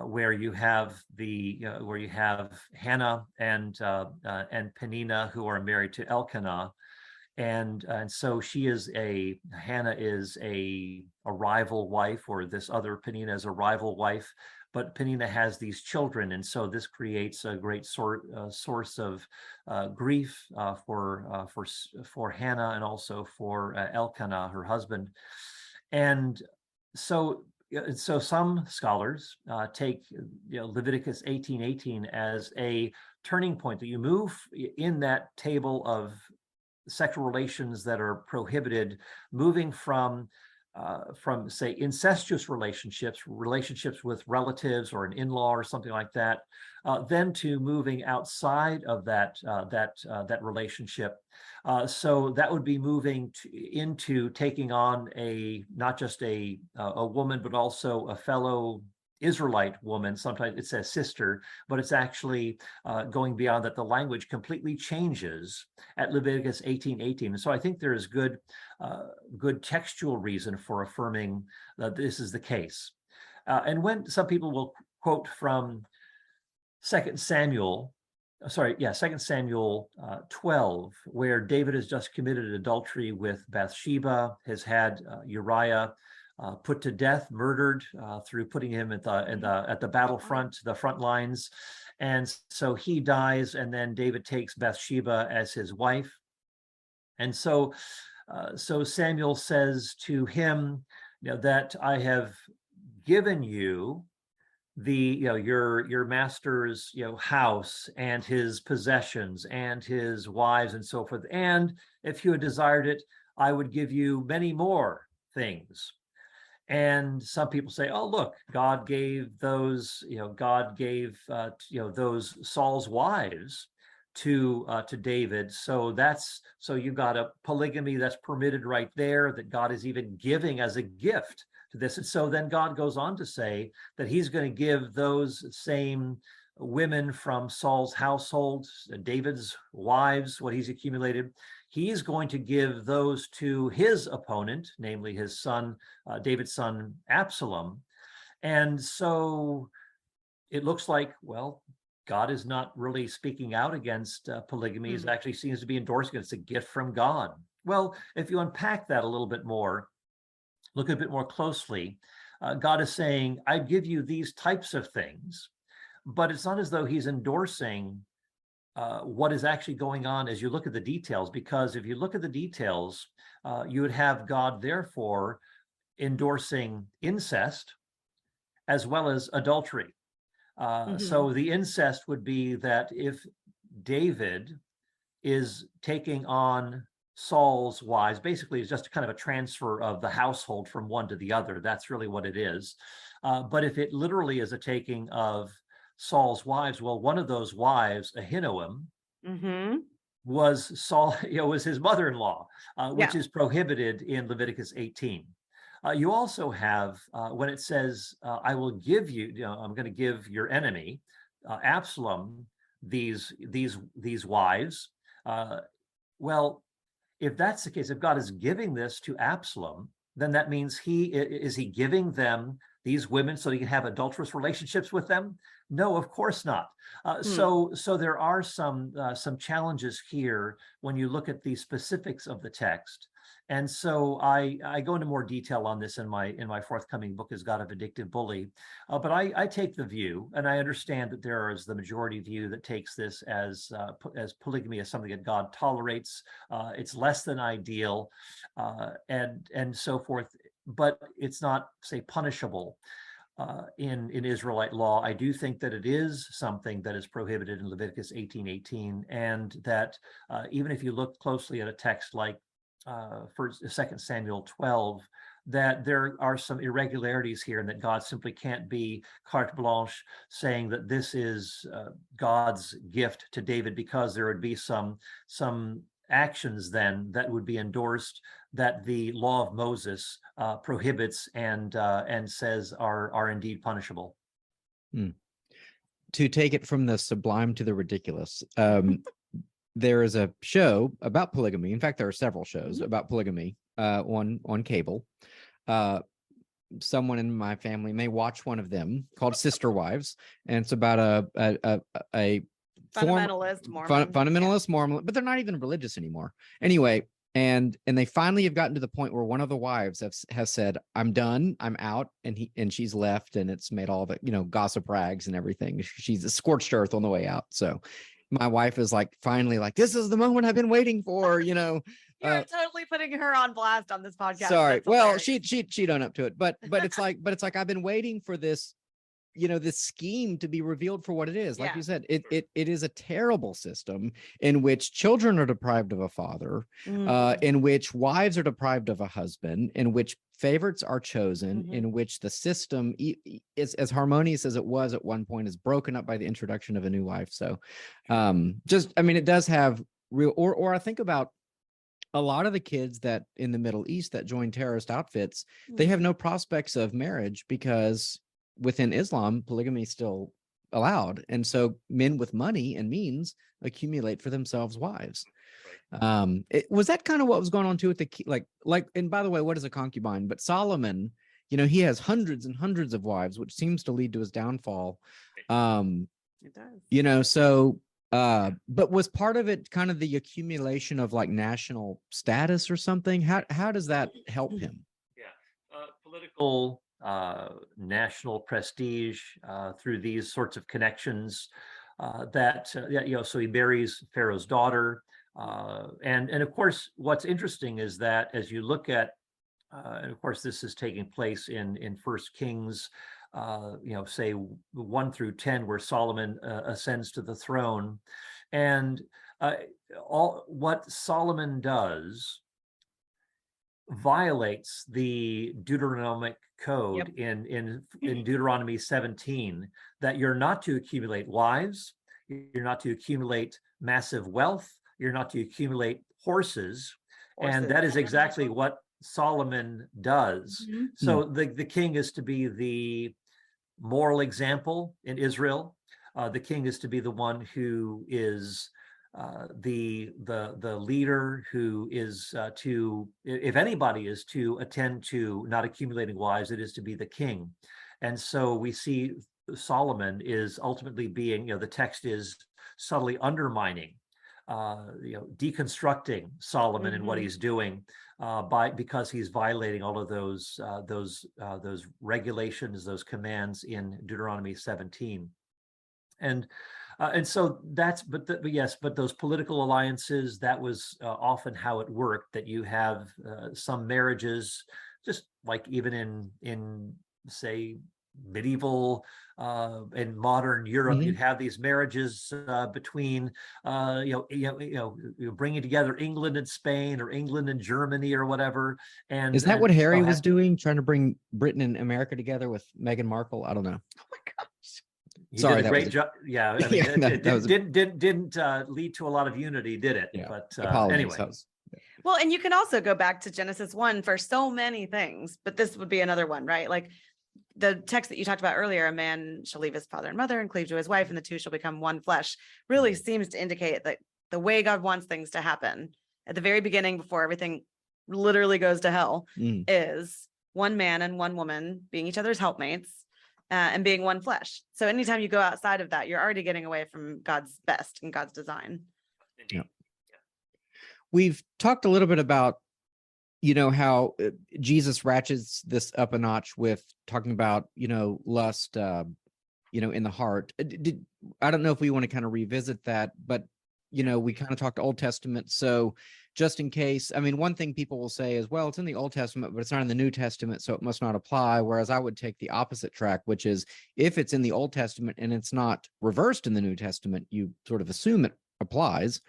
where you have Hannah and Peninnah, who are married to Elkanah, and so Hannah is a rival wife, or this other Peninnah is a rival wife, but Peninnah has these children, and so this creates a great source of grief for Hannah, and also for Elkanah, her husband. And so some scholars take Leviticus 18:18 as a turning point, that you move in that table of sexual relations that are prohibited, moving from say incestuous relationships with relatives or an in-law or something like that, then to moving outside of that relationship. So that would be moving into taking on not just a woman, but also a fellow Israelite woman. Sometimes it says sister, but it's actually going beyond that. The language completely changes at Leviticus 18:18. And so I think there is good textual reason for affirming that this is the case. And when some people will quote from 2 Samuel 12, where David has just committed adultery with Bathsheba, has had Uriah put to death, murdered through putting him at the battlefront, the front lines, and so he dies, and then David takes Bathsheba as his wife, and so Samuel says to him, that I have given you your master's house and his possessions and his wives and so forth, and if you had desired it, I would give you many more things. And some people say, oh, look, God gave those Saul's wives to David. So you got a polygamy that's permitted right there, that God is even giving as a gift to this. And so then God goes on to say that he's going to give those same women from Saul's household, David's wives, what he's accumulated, he's going to give those to his opponent, namely his son, David's son, Absalom. And so it looks like, well, God is not really speaking out against polygamy. It actually seems to be endorsing it. It's a gift from God. Well, if you unpack that a little bit more, look a bit more closely, God is saying, I give you these types of things, but it's not as though he's endorsing what is actually going on as you look at the details, because if you look at the details, you would have God therefore endorsing incest as well as adultery. So the incest would be that if David is taking on Saul's wives, basically it's just kind of a transfer of the household from one to the other. That's really what it is. But if it literally is a taking of Saul's wives, well, one of those wives, Ahinoam, was his mother-in-law, which is prohibited in Leviticus 18. You also have when it says, I will give you, I'm going to give your enemy, Absalom, these wives. Well, if that's the case, if God is giving this to Absalom, then that means is he giving them these women so he can have adulterous relationships with them? No, of course not. So there are some challenges here when you look at the specifics of the text. And so I go into more detail on this in my forthcoming book, Is God a Vindictive Bully? But I take the view, and I understand that there is the majority view that takes this as polygamy as something that God tolerates. It's less than ideal, and so forth, but it's not, say, punishable in Israelite law. I do think that it is something that is prohibited in Leviticus 18:18, and that even if you look closely at a text like 2 Samuel 12, that there are some irregularities here, and that God simply can't be carte blanche saying that this is God's gift to David, because there would be some actions then that would be endorsed that the law of Moses prohibits and says are indeed punishable. To take it from the sublime to the ridiculous, there is a show about polygamy. In fact, there are several shows about polygamy on cable. Someone in my family may watch one of them called Sister Wives, and it's about a fundamentalist Mormon, fundamentalist Mormon, but they're not even religious anymore. Anyway, and they finally have gotten to the point where one of the wives has said, I'm done, I'm out, and she's left, and it's made all the, you know, gossip rags and everything. She's a scorched earth on the way out. So my wife is like, finally, like, this is the moment I've been waiting for, you know. You're totally putting her on blast on this podcast. Sorry. That's Well, hilarious. she'd own up to it, but it's like I've been waiting for this, you know, this scheme to be revealed for what it is. Like Yeah. you said, it is a terrible system in which children are deprived of a father, in which wives are deprived of a husband, in which favorites are chosen, in which the system is as harmonious as it was at one point is broken up by the introduction of a new wife. So just, I mean, it does have real, or I think about a lot of the kids that in the Middle East that join terrorist outfits, they have no prospects of marriage because within Islam, polygamy is still allowed. And so men with money and means accumulate for themselves wives. Was that kind of what was going on too with the, like, and by the way, what is a concubine? But Solomon, you know, he has hundreds and hundreds of wives, which seems to lead to his downfall. It does. You know, so but was part of it kind of the accumulation of like national status or something? How does that help him? Yeah, political, national prestige through these sorts of connections. Yeah, you know, so he marries Pharaoh's daughter, and of course, what's interesting is that as you look at, and of course, this is taking place in First Kings. You know, say 1 through 10, where Solomon ascends to the throne, and all what Solomon does violates the Deuteronomic code in Deuteronomy 17, that you're not to accumulate wives, you're not to accumulate massive wealth, you're not to accumulate horses. And that is exactly what Solomon does. So the king is to be the moral example in Israel. The king is to be the one who is the leader, who is to, if anybody is to attend to not accumulating wives, it is to be the king. And so we see Solomon is ultimately being, you know, the text is subtly undermining, you know, deconstructing Solomon and what he's doing because he's violating all of those regulations, those commands in Deuteronomy 17. And so that's, but those political alliances, that was often how it worked, that you have some marriages, just like even in say medieval and modern Europe, you'd have these marriages between bringing together England and Spain, or England and Germany, or whatever. And is that what Harry was doing, trying to bring Britain and America together with Meghan Markle? I don't know. Oh my gosh. He Sorry, did a great job. Yeah, I mean, didn't lead to a lot of unity, did it? Yeah. But Apologies. anyway. Well, and you can also go back to Genesis 1 for so many things, but this would be another one, right? Like the text that you talked about earlier, a man shall leave his father and mother and cleave to his wife, and the two shall become one flesh, really seems to indicate that the way God wants things to happen at the very beginning, before everything literally goes to hell, is one man and one woman being each other's helpmates and being one flesh. So anytime you go outside of that, you're already getting away from God's best and God's design. Yeah. We've talked a little bit about, you know, how Jesus ratchets this up a notch with talking about, you know, lust, you know, in the heart. I don't know if we want to kind of revisit that, but, you know, we kind of talked Old Testament. So just in case, I mean, one thing people will say is, well, it's in the Old Testament, but it's not in the New Testament, so it must not apply. Whereas I would take the opposite track, which is if it's in the Old Testament and it's not reversed in the New Testament, you sort of assume it applies,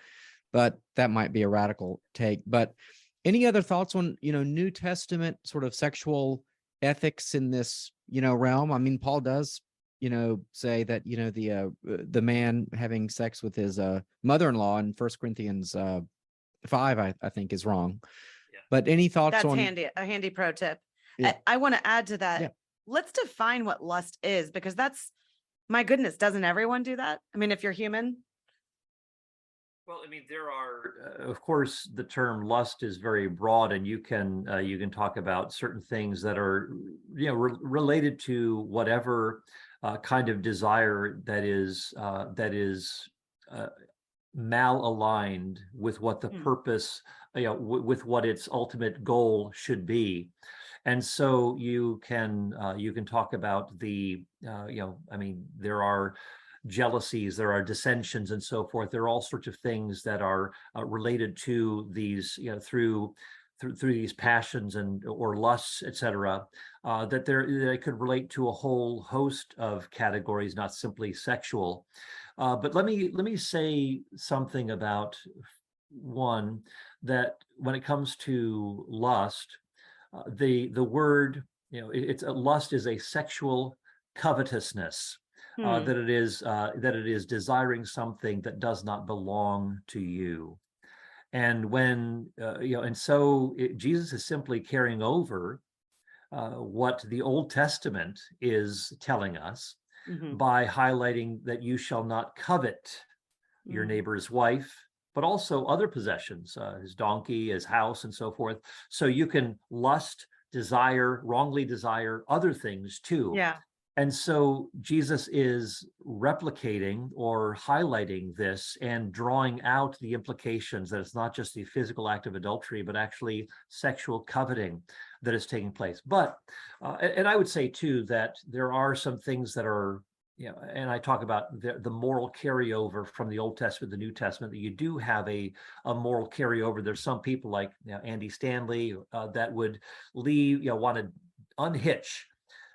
but that might be a radical take. But any other thoughts on, you know, New Testament sort of sexual ethics in this, you know, realm? I mean, Paul does, you know, say that, you know, the man having sex with his mother-in-law in 1 Corinthians 5, I think is wrong. Yeah. But any thoughts That's on a handy pro tip. Yeah. I want to add to that. Yeah. Let's define what lust is, because that's, my goodness, doesn't everyone do that? I mean, if you're human. Well, I mean, there are, of course, the term lust is very broad, and you can talk about certain things that are, you know, related to whatever kind of desire that is malaligned with what the purpose, with what its ultimate goal should be. And so you can talk about the, I mean, there are jealousies, there are dissensions and so forth. There are all sorts of things that are related to these, through these passions and or lusts, etc., that they could relate to a whole host of categories, not simply sexual. But let me say something about one, that when it comes to lust, the word, it's lust is a sexual covetousness. That it is desiring something that does not belong to you. And when and so Jesus is simply carrying over what the Old Testament is telling us by highlighting that you shall not covet your neighbor's wife, but also other possessions, his donkey, his house, and so forth. So you can lust, desire, wrongly desire other things too. Yeah. And so Jesus is replicating or highlighting this and drawing out the implications that it's not just the physical act of adultery, but actually sexual coveting that is taking place. But, and I would say too, that there are some things that are, and I talk about the moral carryover from the Old Testament, the New Testament, that you do have a moral carryover. There's some people like Andy Stanley that would leave, want to unhitch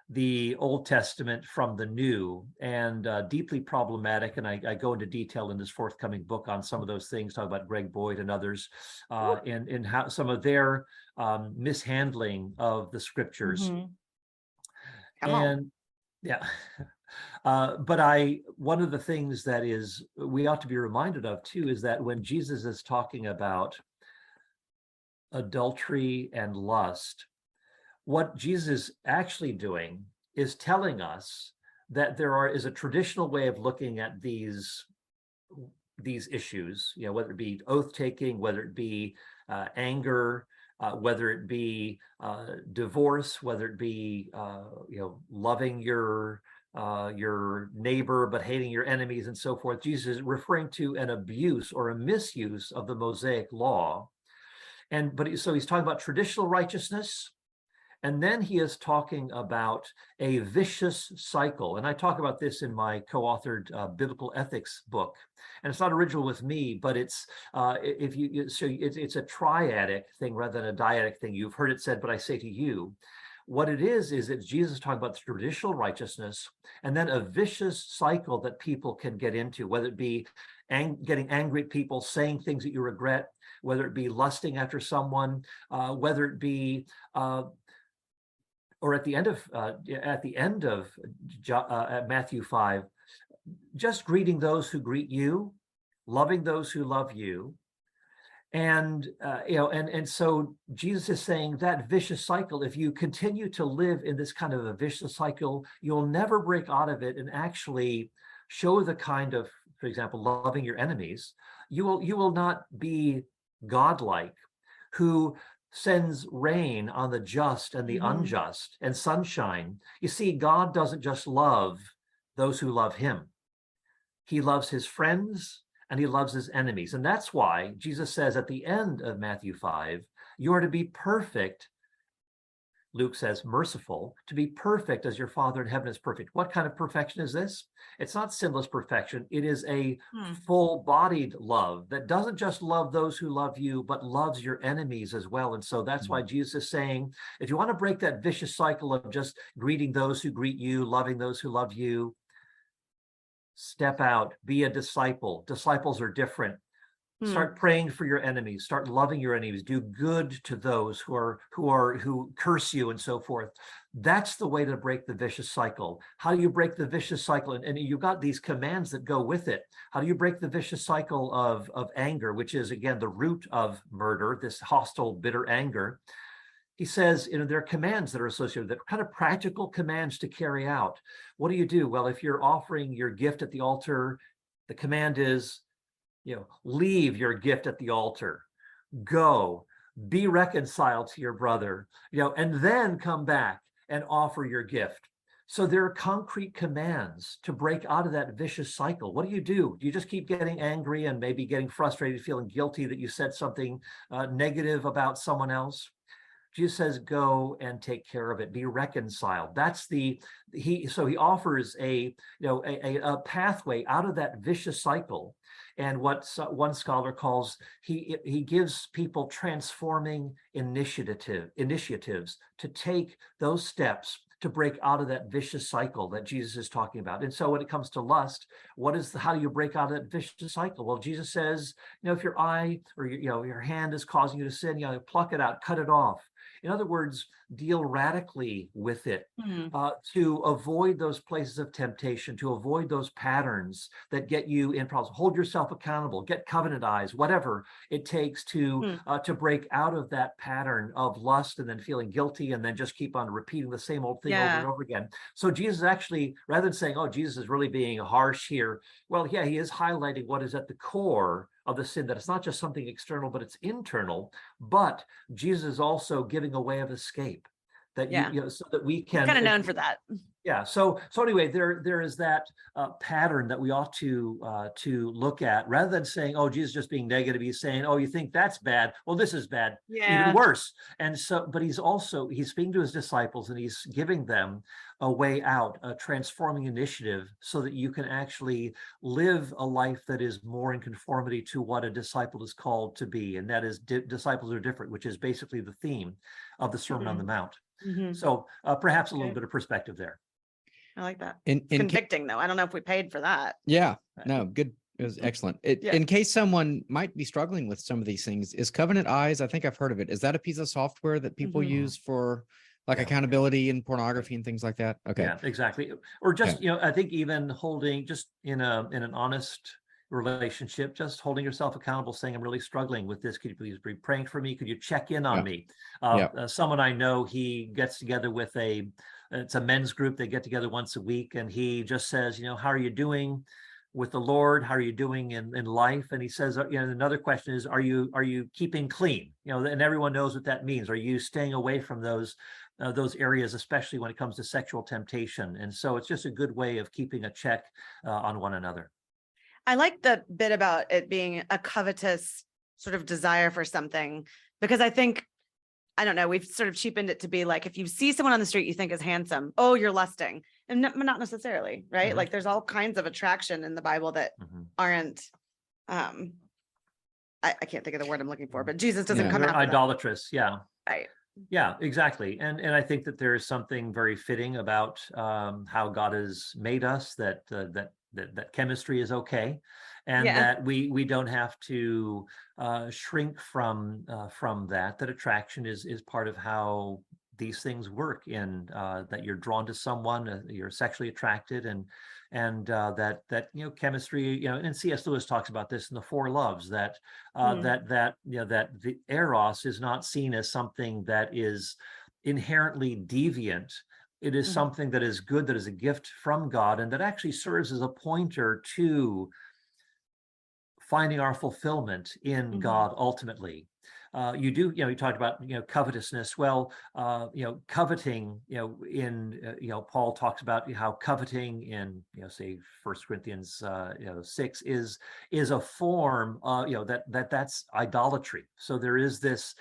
the Old Testament from the New, and deeply problematic. And I go into detail in this forthcoming book on some of those things, talk about Greg Boyd and others, in how some of their mishandling of the scriptures. Come on. Yeah. But one of the things that we ought to be reminded of too, is that when Jesus is talking about adultery and lust, what Jesus is actually doing is telling us that there is a traditional way of looking at these issues, whether it be oath taking, whether it be anger, whether it be divorce, whether it be loving your neighbor but hating your enemies and so forth. Jesus is referring to an abuse or a misuse of the Mosaic law, so he's talking about traditional righteousness. And then he is talking about a vicious cycle. And I talk about this in my co-authored biblical ethics book. And it's not original with me, but it's it's a triadic thing rather than a dyadic thing. You've heard it said, but I say to you. What it is it's Jesus talking about the traditional righteousness, and then a vicious cycle that people can get into, whether it be getting angry at people, saying things that you regret, whether it be lusting after someone, whether it be or at the end of Matthew 5, just greeting those who greet you, loving those who love you, and so Jesus is saying that vicious cycle. If you continue to live in this kind of a vicious cycle, you'll never break out of it and actually show the kind of, for example, loving your enemies. You will not be godlike, who sends rain on the just and the unjust and sunshine. You see, God doesn't just love those who love him. He loves his friends and he loves his enemies. And that's why Jesus says at the end of Matthew 5, you are to be perfect. Luke says merciful, to be perfect as your Father in heaven is perfect. What kind of perfection is this? It's not sinless perfection. It is a full-bodied love that doesn't just love those who love you, but loves your enemies as well. And so that's why Jesus is saying, if you want to break that vicious cycle of just greeting those who greet you, loving those who love you, step out, be a disciple. Disciples are different. Start praying for your enemies, start loving your enemies, do good to those who curse you and so forth. That's the way to break the vicious cycle. How do you break the vicious cycle? And you've got these commands that go with it. How do you break the vicious cycle of anger, which is again the root of murder, this hostile, bitter anger? He says, there are commands that are associated with it, kind of practical commands to carry out. What do you do? Well, if you're offering your gift at the altar, the command is, leave your gift at the altar, go, be reconciled to your brother, and then come back and offer your gift. So there are concrete commands to break out of that vicious cycle. What do? Do you just keep getting angry and maybe getting frustrated, feeling guilty that you said something negative about someone else? Jesus says, go and take care of it, be reconciled. That's he offers a pathway out of that vicious cycle. And what one scholar calls, he gives people transforming initiatives to take those steps to break out of that vicious cycle that Jesus is talking about. And so when it comes to lust, how do you break out of that vicious cycle? Well, Jesus says, if your eye or your hand is causing you to sin, pluck it out, cut it off. In other words, deal radically with it to avoid those places of temptation, to avoid those patterns that get you in problems. Hold yourself accountable, get covenant eyes, whatever it takes to break out of that pattern of lust and then feeling guilty and then just keep on repeating the same old thing over and over again. So Jesus actually, rather than saying, oh, Jesus is really being harsh here, well, yeah, he is highlighting what is at the core of the sin, that it's not just something external, but it's internal. But Jesus is also giving a way of escape that so that we can kind of known for that. Yeah. So anyway, there is that pattern that we ought to look at, rather than saying, "Oh, Jesus just being negative." He's saying, "Oh, you think that's bad? Well, this is bad, even worse." And so, but he's speaking to his disciples, and he's giving them a way out, a transforming initiative, so that you can actually live a life that is more in conformity to what a disciple is called to be, and that is disciples are different, which is basically the theme of the Sermon on the Mount. So perhaps a little bit of perspective there. I like that. It's convicting, though. I don't know if we paid for that. Yeah, no, good. It was excellent. In case someone might be struggling with some of these things, is Covenant Eyes, I think I've heard of it. Is that a piece of software that people use for accountability and pornography and things like that? Okay. Yeah, exactly. Or just, I think even holding just in an honest relationship, just holding yourself accountable, saying, I'm really struggling with this. Could you please be praying for me? Could you check in on me? Someone I know, he gets together with it's a men's group. They get together once a week, and he just says, how are you doing with the Lord? How are you doing in life? And he says, another question is, are you keeping clean? And everyone knows what that means. Are you staying away from those areas, especially when it comes to sexual temptation? And so it's just a good way of keeping a check on one another. I like the bit about it being a covetous sort of desire for something, because I think, I don't know, we've sort of cheapened it to be like, if you see someone on the street you think is handsome, oh, you're lusting. And not necessarily, right? Like there's all kinds of attraction in the Bible that aren't, I can't think of the word I'm looking for, but Jesus doesn't come out idolatrous. Yeah. Right. Yeah, exactly. And I think that there is something very fitting about how God has made us, that chemistry is okay, and that we don't have to shrink from that attraction is part of how these things work, in that you're drawn to someone, you're sexually attracted, and that chemistry, and C.S. Lewis talks about this in the Four Loves, that that the eros is not seen as something that is inherently deviant. It is something that is good, that is a gift from God, and that actually serves as a pointer to finding our fulfillment in God ultimately. You talked about, covetousness. Well, coveting, Paul talks about how coveting in, say 1 Corinthians, 6 is a form, that's idolatry. So there is this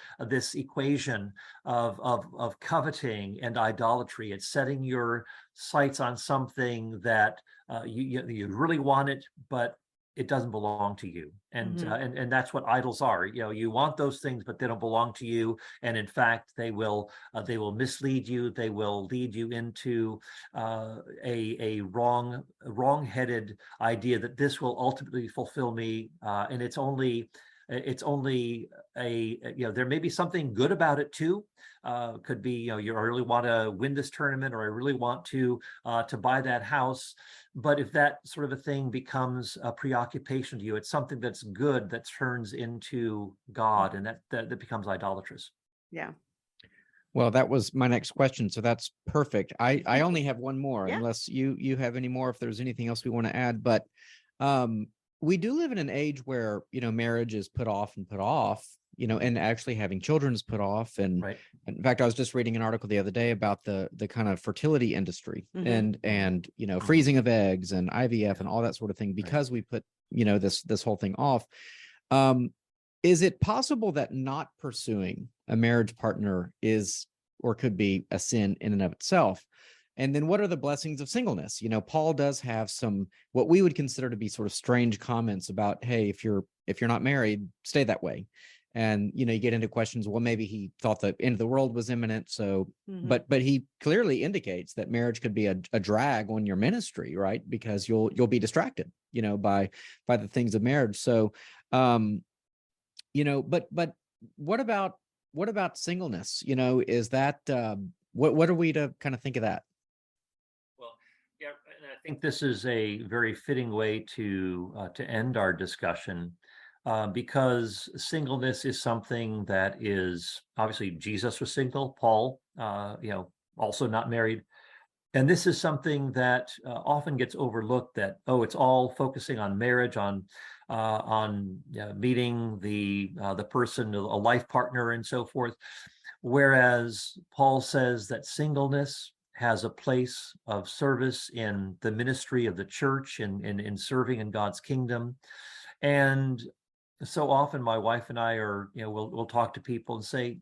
equation of coveting and idolatry. It's setting your sights on something that you really want it, but it doesn't belong to you. And and that's what idols are. You want those things, but they don't belong to you. And in fact, they will mislead you. They will lead you into a wrong-headed idea that this will ultimately fulfill me. And it's only there may be something good about it too. Could be, you really want to win this tournament, or I really want to buy that house. But if that sort of a thing becomes a preoccupation to you, it's something that's good that turns into God, and that becomes idolatrous. Yeah. Well, that was my next question, so that's perfect. I only have one more, unless you have any more, if there's anything else we want to add. But we do live in an age where, marriage is put off and put off and actually having children is put off. And Right. in fact, I was just reading an article the other day about the kind of fertility industry and freezing of eggs and IVF and all that sort of thing, because we put, this whole thing off. Is it possible that not pursuing a marriage partner is or could be a sin in and of itself? And then what are the blessings of singleness? Paul does have some what we would consider to be sort of strange comments about, hey, if you're not married, stay that way. And you get into questions, well, maybe he thought the end of the world was imminent. So but he clearly indicates that marriage could be a drag on your ministry, right? Because you'll be distracted, by the things of marriage. So but what about singleness? Is that what are we to kind of think of that? Well, yeah, and I think this is a very fitting way to end our discussion, because singleness is something that is obviously Jesus was single, Paul, also not married. And this is something that often gets overlooked, that, it's all focusing on marriage, on meeting the person, a life partner and so forth. Whereas Paul says that singleness has a place of service in the ministry of the church and in serving in God's kingdom. And so often my wife and I are, we'll talk to people and say,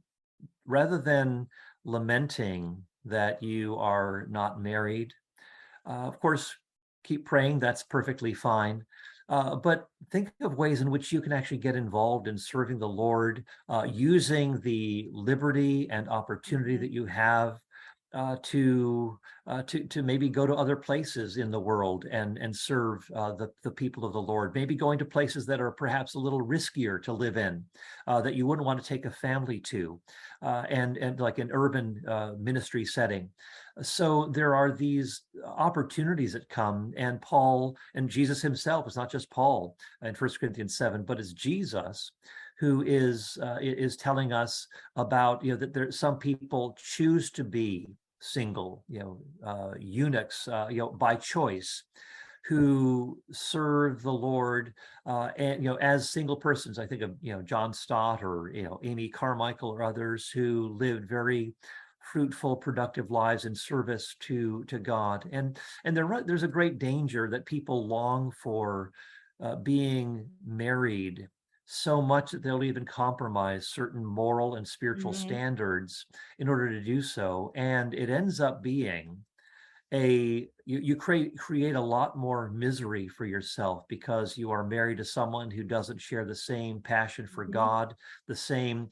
rather than lamenting that you are not married, of course, keep praying, that's perfectly fine. But think of ways in which you can actually get involved in serving the Lord, using the liberty and opportunity that you have to maybe go to other places in the world and serve the people of the Lord. Maybe going to places that are perhaps a little riskier to live in, that you wouldn't want to take a family to, and like an urban ministry setting. So there are these opportunities that come, and Paul and Jesus himself, it's not just Paul in 1 Corinthians 7, but it's Jesus who is telling us about, that there some people choose to be single, eunuchs, by choice, who serve the Lord, and as single persons. I think of John Stott or Amy Carmichael or others who lived very fruitful, productive lives in service to God. And there's a great danger that people long for being married so much that they'll even compromise certain moral and spiritual standards in order to do so. And it ends up being you create a lot more misery for yourself, because you are married to someone who doesn't share the same passion for God, the same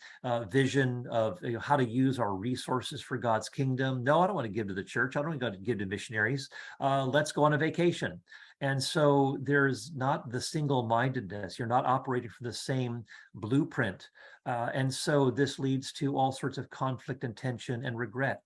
vision of how to use our resources for God's kingdom. No, I don't want to give to the church. I don't want to give to missionaries. Let's go on a vacation. And so there's not the single-mindedness. You're not operating from the same blueprint. And so this leads to all sorts of conflict and tension and regret.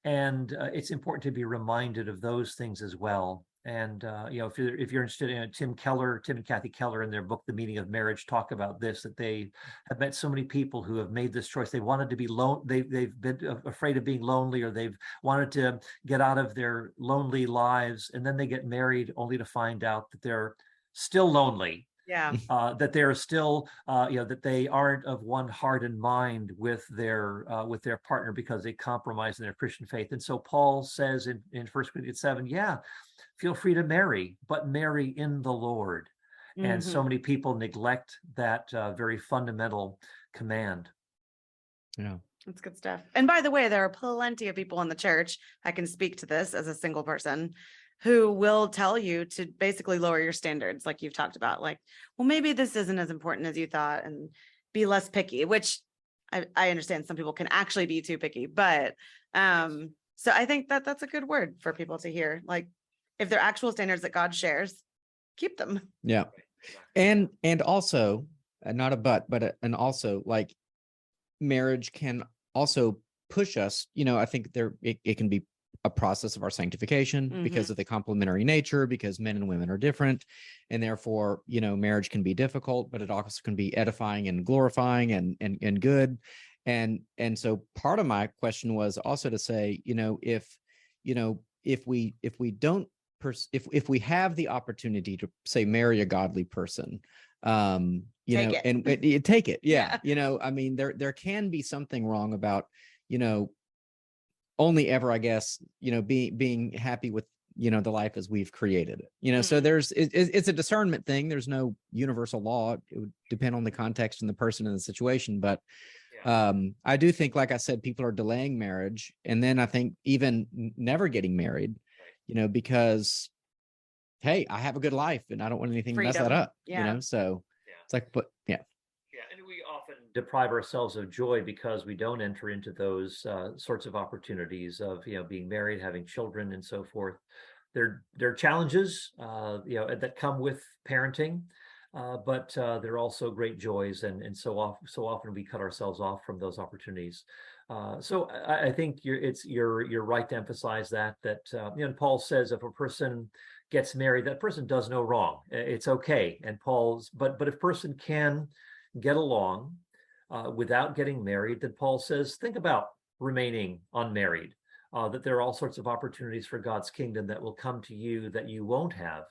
And it's important to be reminded of those things as well. And if you're interested in Tim and Kathy Keller, in their book The Meaning of Marriage, talk about this, that they have met so many people who have made this choice. They wanted to be alone. They've been afraid of being lonely, or they've wanted to get out of their lonely lives, and then they get married only to find out that they're still lonely. Yeah. That they're still, that they aren't of one heart and mind with their partner, because they compromise in their Christian faith. And so Paul says in 1 Corinthians 7, feel free to marry, but marry in the Lord. And so many people neglect that very fundamental command. Yeah. That's good stuff. And by the way, there are plenty of people in the church, I can speak to this as a single person, who will tell you to basically lower your standards, like you've talked about, like, well, maybe this isn't as important as you thought, and be less picky, which I understand some people can actually be too picky, but so I think that that's a good word for people to hear. Like, if they're actual standards that God shares, keep them. Yeah. And also, not a but and also, like, marriage can also push us, I think it can be a process of our sanctification because of the complementary nature, because men and women are different, and therefore, marriage can be difficult, but it also can be edifying and glorifying and good. And so part of my question was also to say, if we don't if we have the opportunity to, say, marry a godly person, You Take know, it. and you take it. Yeah. Yeah. You know, I mean, there can be something wrong about, you know, only ever, I guess, you know, being happy with, you know, the life as we've created it, you know. So it's a discernment thing. There's no universal law. It would depend on the context and the person and the situation. But I do think, like I said, people are delaying marriage, and then I think even never getting married, you know, because hey, I have a good life and I don't want anything to mess that Freedom. up, you Yeah. know. So it's like, but yeah. Yeah, and we often deprive ourselves of joy because we don't enter into those sorts of opportunities of, you know, being married, having children, and so forth. There are challenges, you know, that come with parenting, but there are also great joys, and so often we cut ourselves off from those opportunities. So I think you're right to emphasize that you know, Paul says if a person gets married, that person does no wrong. It's okay. And but if a person can get along without getting married, then Paul says, think about remaining unmarried, that there are all sorts of opportunities for God's kingdom that will come to you that you won't have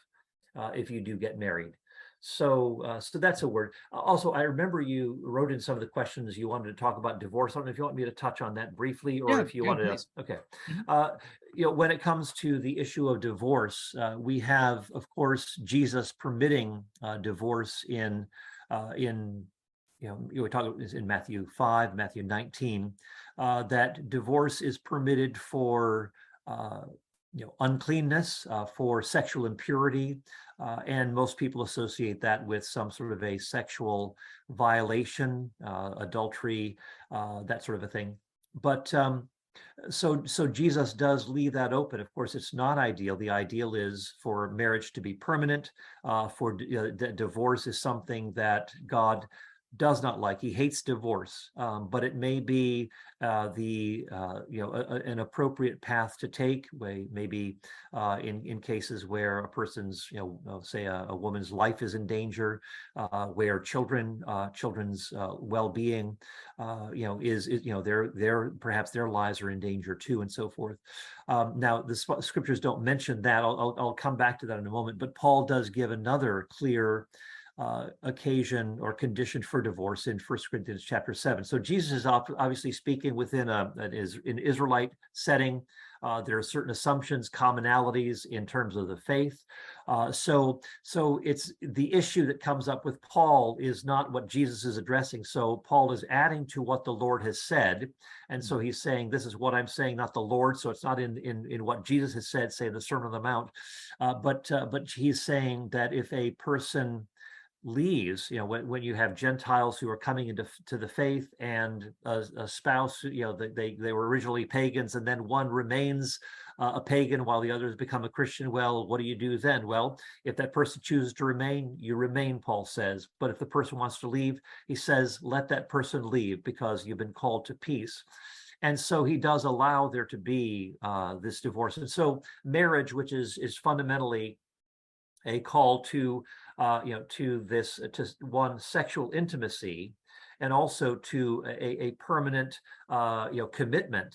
if you do get married. So that's a word. Also, I remember you wrote in some of the questions you wanted to talk about divorce. I don't know if you want me to touch on that briefly, or Yeah, if you yeah, wanted to. please. Okay. Mhm. You know, when it comes to the issue of divorce, we have, of course, Jesus permitting divorce in you know, we talk in Matthew 5, Matthew 19, that divorce is permitted for you know, uncleanness, for sexual impurity, and most people associate that with some sort of a sexual violation, adultery, that sort of a thing. But so Jesus does leave that open. Of course, it's not ideal. The ideal is for marriage to be permanent. Divorce is something that God does not like. He hates divorce, but it may be you know, an appropriate path to take. Maybe in cases where a person's, you know, say a woman's life is in danger, where children's well-being, you know, is you know, their perhaps their lives are in danger too, and so forth. Now, the scriptures don't mention that. I'll come back to that in a moment. But Paul does give another clear occasion or condition for divorce in 1 Corinthians chapter 7. So Jesus is obviously speaking within an Israelite setting. There are certain assumptions, commonalities in terms of the faith. So it's the issue that comes up with Paul is not what Jesus is addressing. So Paul is adding to what the Lord has said. And so he's saying, this is what I'm saying, not the Lord. So it's not in what Jesus has said, say the Sermon on the Mount. But he's saying that if a person leaves, you know, when you have Gentiles who are coming into the faith, and a spouse, you know, they were originally pagans, and then one remains a pagan while the others become a Christian. Well, what do you do then? Well, if that person chooses to remain, you remain, Paul says. But if the person wants to leave, he says, let that person leave, because you've been called to peace. And so he does allow there to be this divorce. And so marriage, which is fundamentally a call to you know, to this, to one, sexual intimacy, and also to a permanent you know, commitment.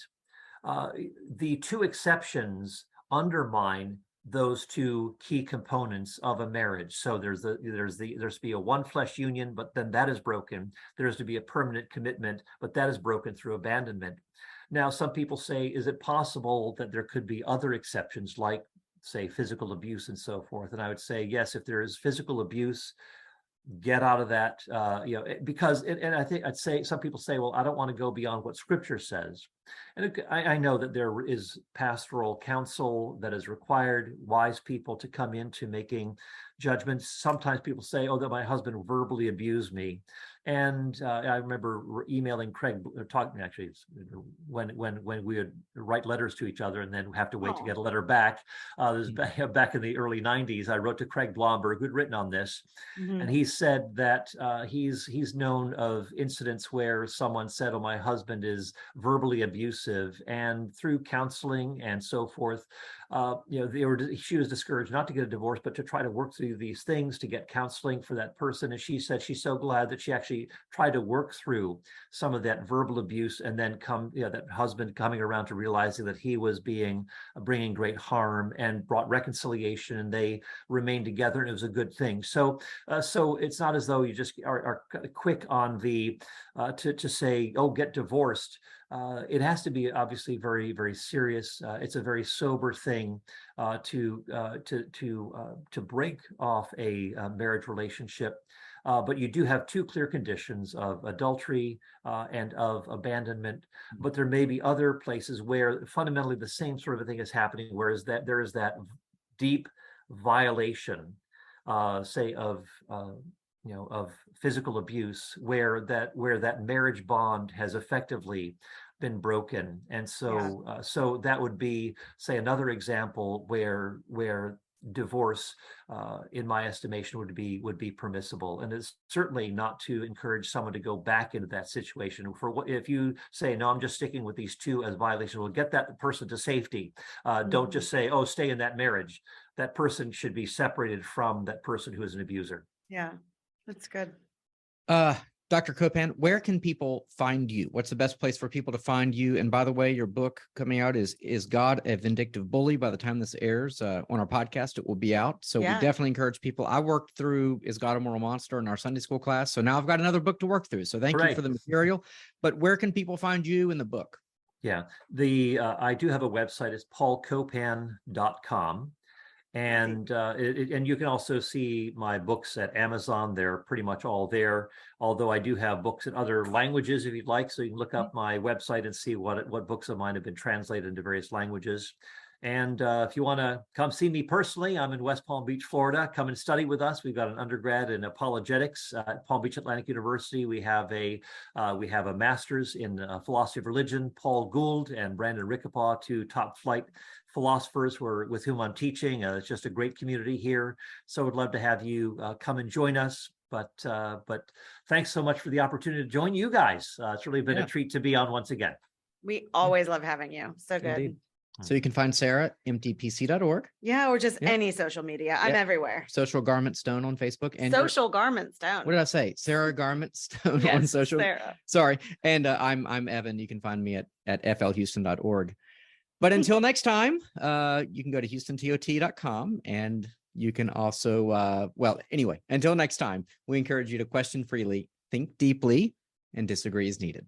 The two exceptions undermine those two key components of a marriage. So there's to be a one flesh union, but then that is broken. There's to be a permanent commitment, but that is broken through abandonment. Now, some people say, is it possible that there could be other exceptions, like, say, physical abuse and so forth? And I would say, yes, if there is physical abuse, get out of that, you know, because, and I think I'd say some people say, well, I don't want to go beyond what scripture says. And I know that there is pastoral counsel that is required, wise people to come into making judgments. Sometimes people say, oh, that my husband verbally abused me. And I remember emailing Craig, talking actually when we would write letters to each other and then have to wait to get a letter back. This back in the early 90s, I wrote to Craig Blomberg, who'd written on this, and he said that he's known of incidents where someone said, oh, my husband is verbally abusive, and through counseling and so forth, you know, she was discouraged not to get a divorce, but to try to work through through these things to get counseling for that person. And she said she's so glad that she actually tried to work through some of that verbal abuse, and then that husband coming around to realizing that he was bringing great harm, and brought reconciliation, and they remained together, and it was a good thing. So it's not as though you just are quick on to say, oh, get divorced. It has to be obviously very, very serious. It's a very sober thing to break off a marriage relationship. But you do have two clear conditions of adultery and of abandonment. But there may be other places where fundamentally the same sort of a thing is happening, whereas that there is that deep violation, say of physical abuse, where that marriage bond has effectively been broken. And so so that would be, say, another example where divorce, in my estimation, would be permissible. And it's certainly not to encourage someone to go back into that situation. If you say, no, I'm just sticking with these two as violations, well, get that person to safety. Don't just say, oh, stay in that marriage. That person should be separated from that person who is an abuser. Yeah, that's good. Dr. Copan, where can people find you? What's the best place for people to find you? And by the way, your book coming out is God a Vindictive Bully? By the time this airs on our podcast, it will be out. So we definitely encourage people. I worked through Is God a Moral Monster in our Sunday school class. So now I've got another book to work through. So thank you for the material. But where can people find you in the book? Yeah, I do have a website. It's paulcopan.com. And and you can also see my books at Amazon. They're pretty much all there, although I do have books in other languages if you'd like. So you can look up my website and see what books of mine have been translated into various languages. And if you want to come see me personally, I'm in West Palm Beach, Florida. Come and study with us. We've got an undergrad in apologetics at Palm Beach Atlantic University. We have a master's in philosophy of religion. Paul Gould and Brandon Rickapaw, two top flight philosophers with whom I'm teaching. It's just a great community here. So I'd love to have you come and join us. But thanks so much for the opportunity to join you guys. It's really been a treat to be on once again. We always love having you. So good. Indeed. So you can find Sarah at mtpc.org. Yeah, or just any social media. I'm everywhere. Social Garment Stone on Facebook. And Social Garment Stone. What did I say? Sarah Garment Stone on social. Sarah. Sorry. And I'm Evan. You can find me at flhouston.org. But until next time, you can go to houstontot.com, and you can also, anyway, until next time, we encourage you to question freely, think deeply, and disagree as needed.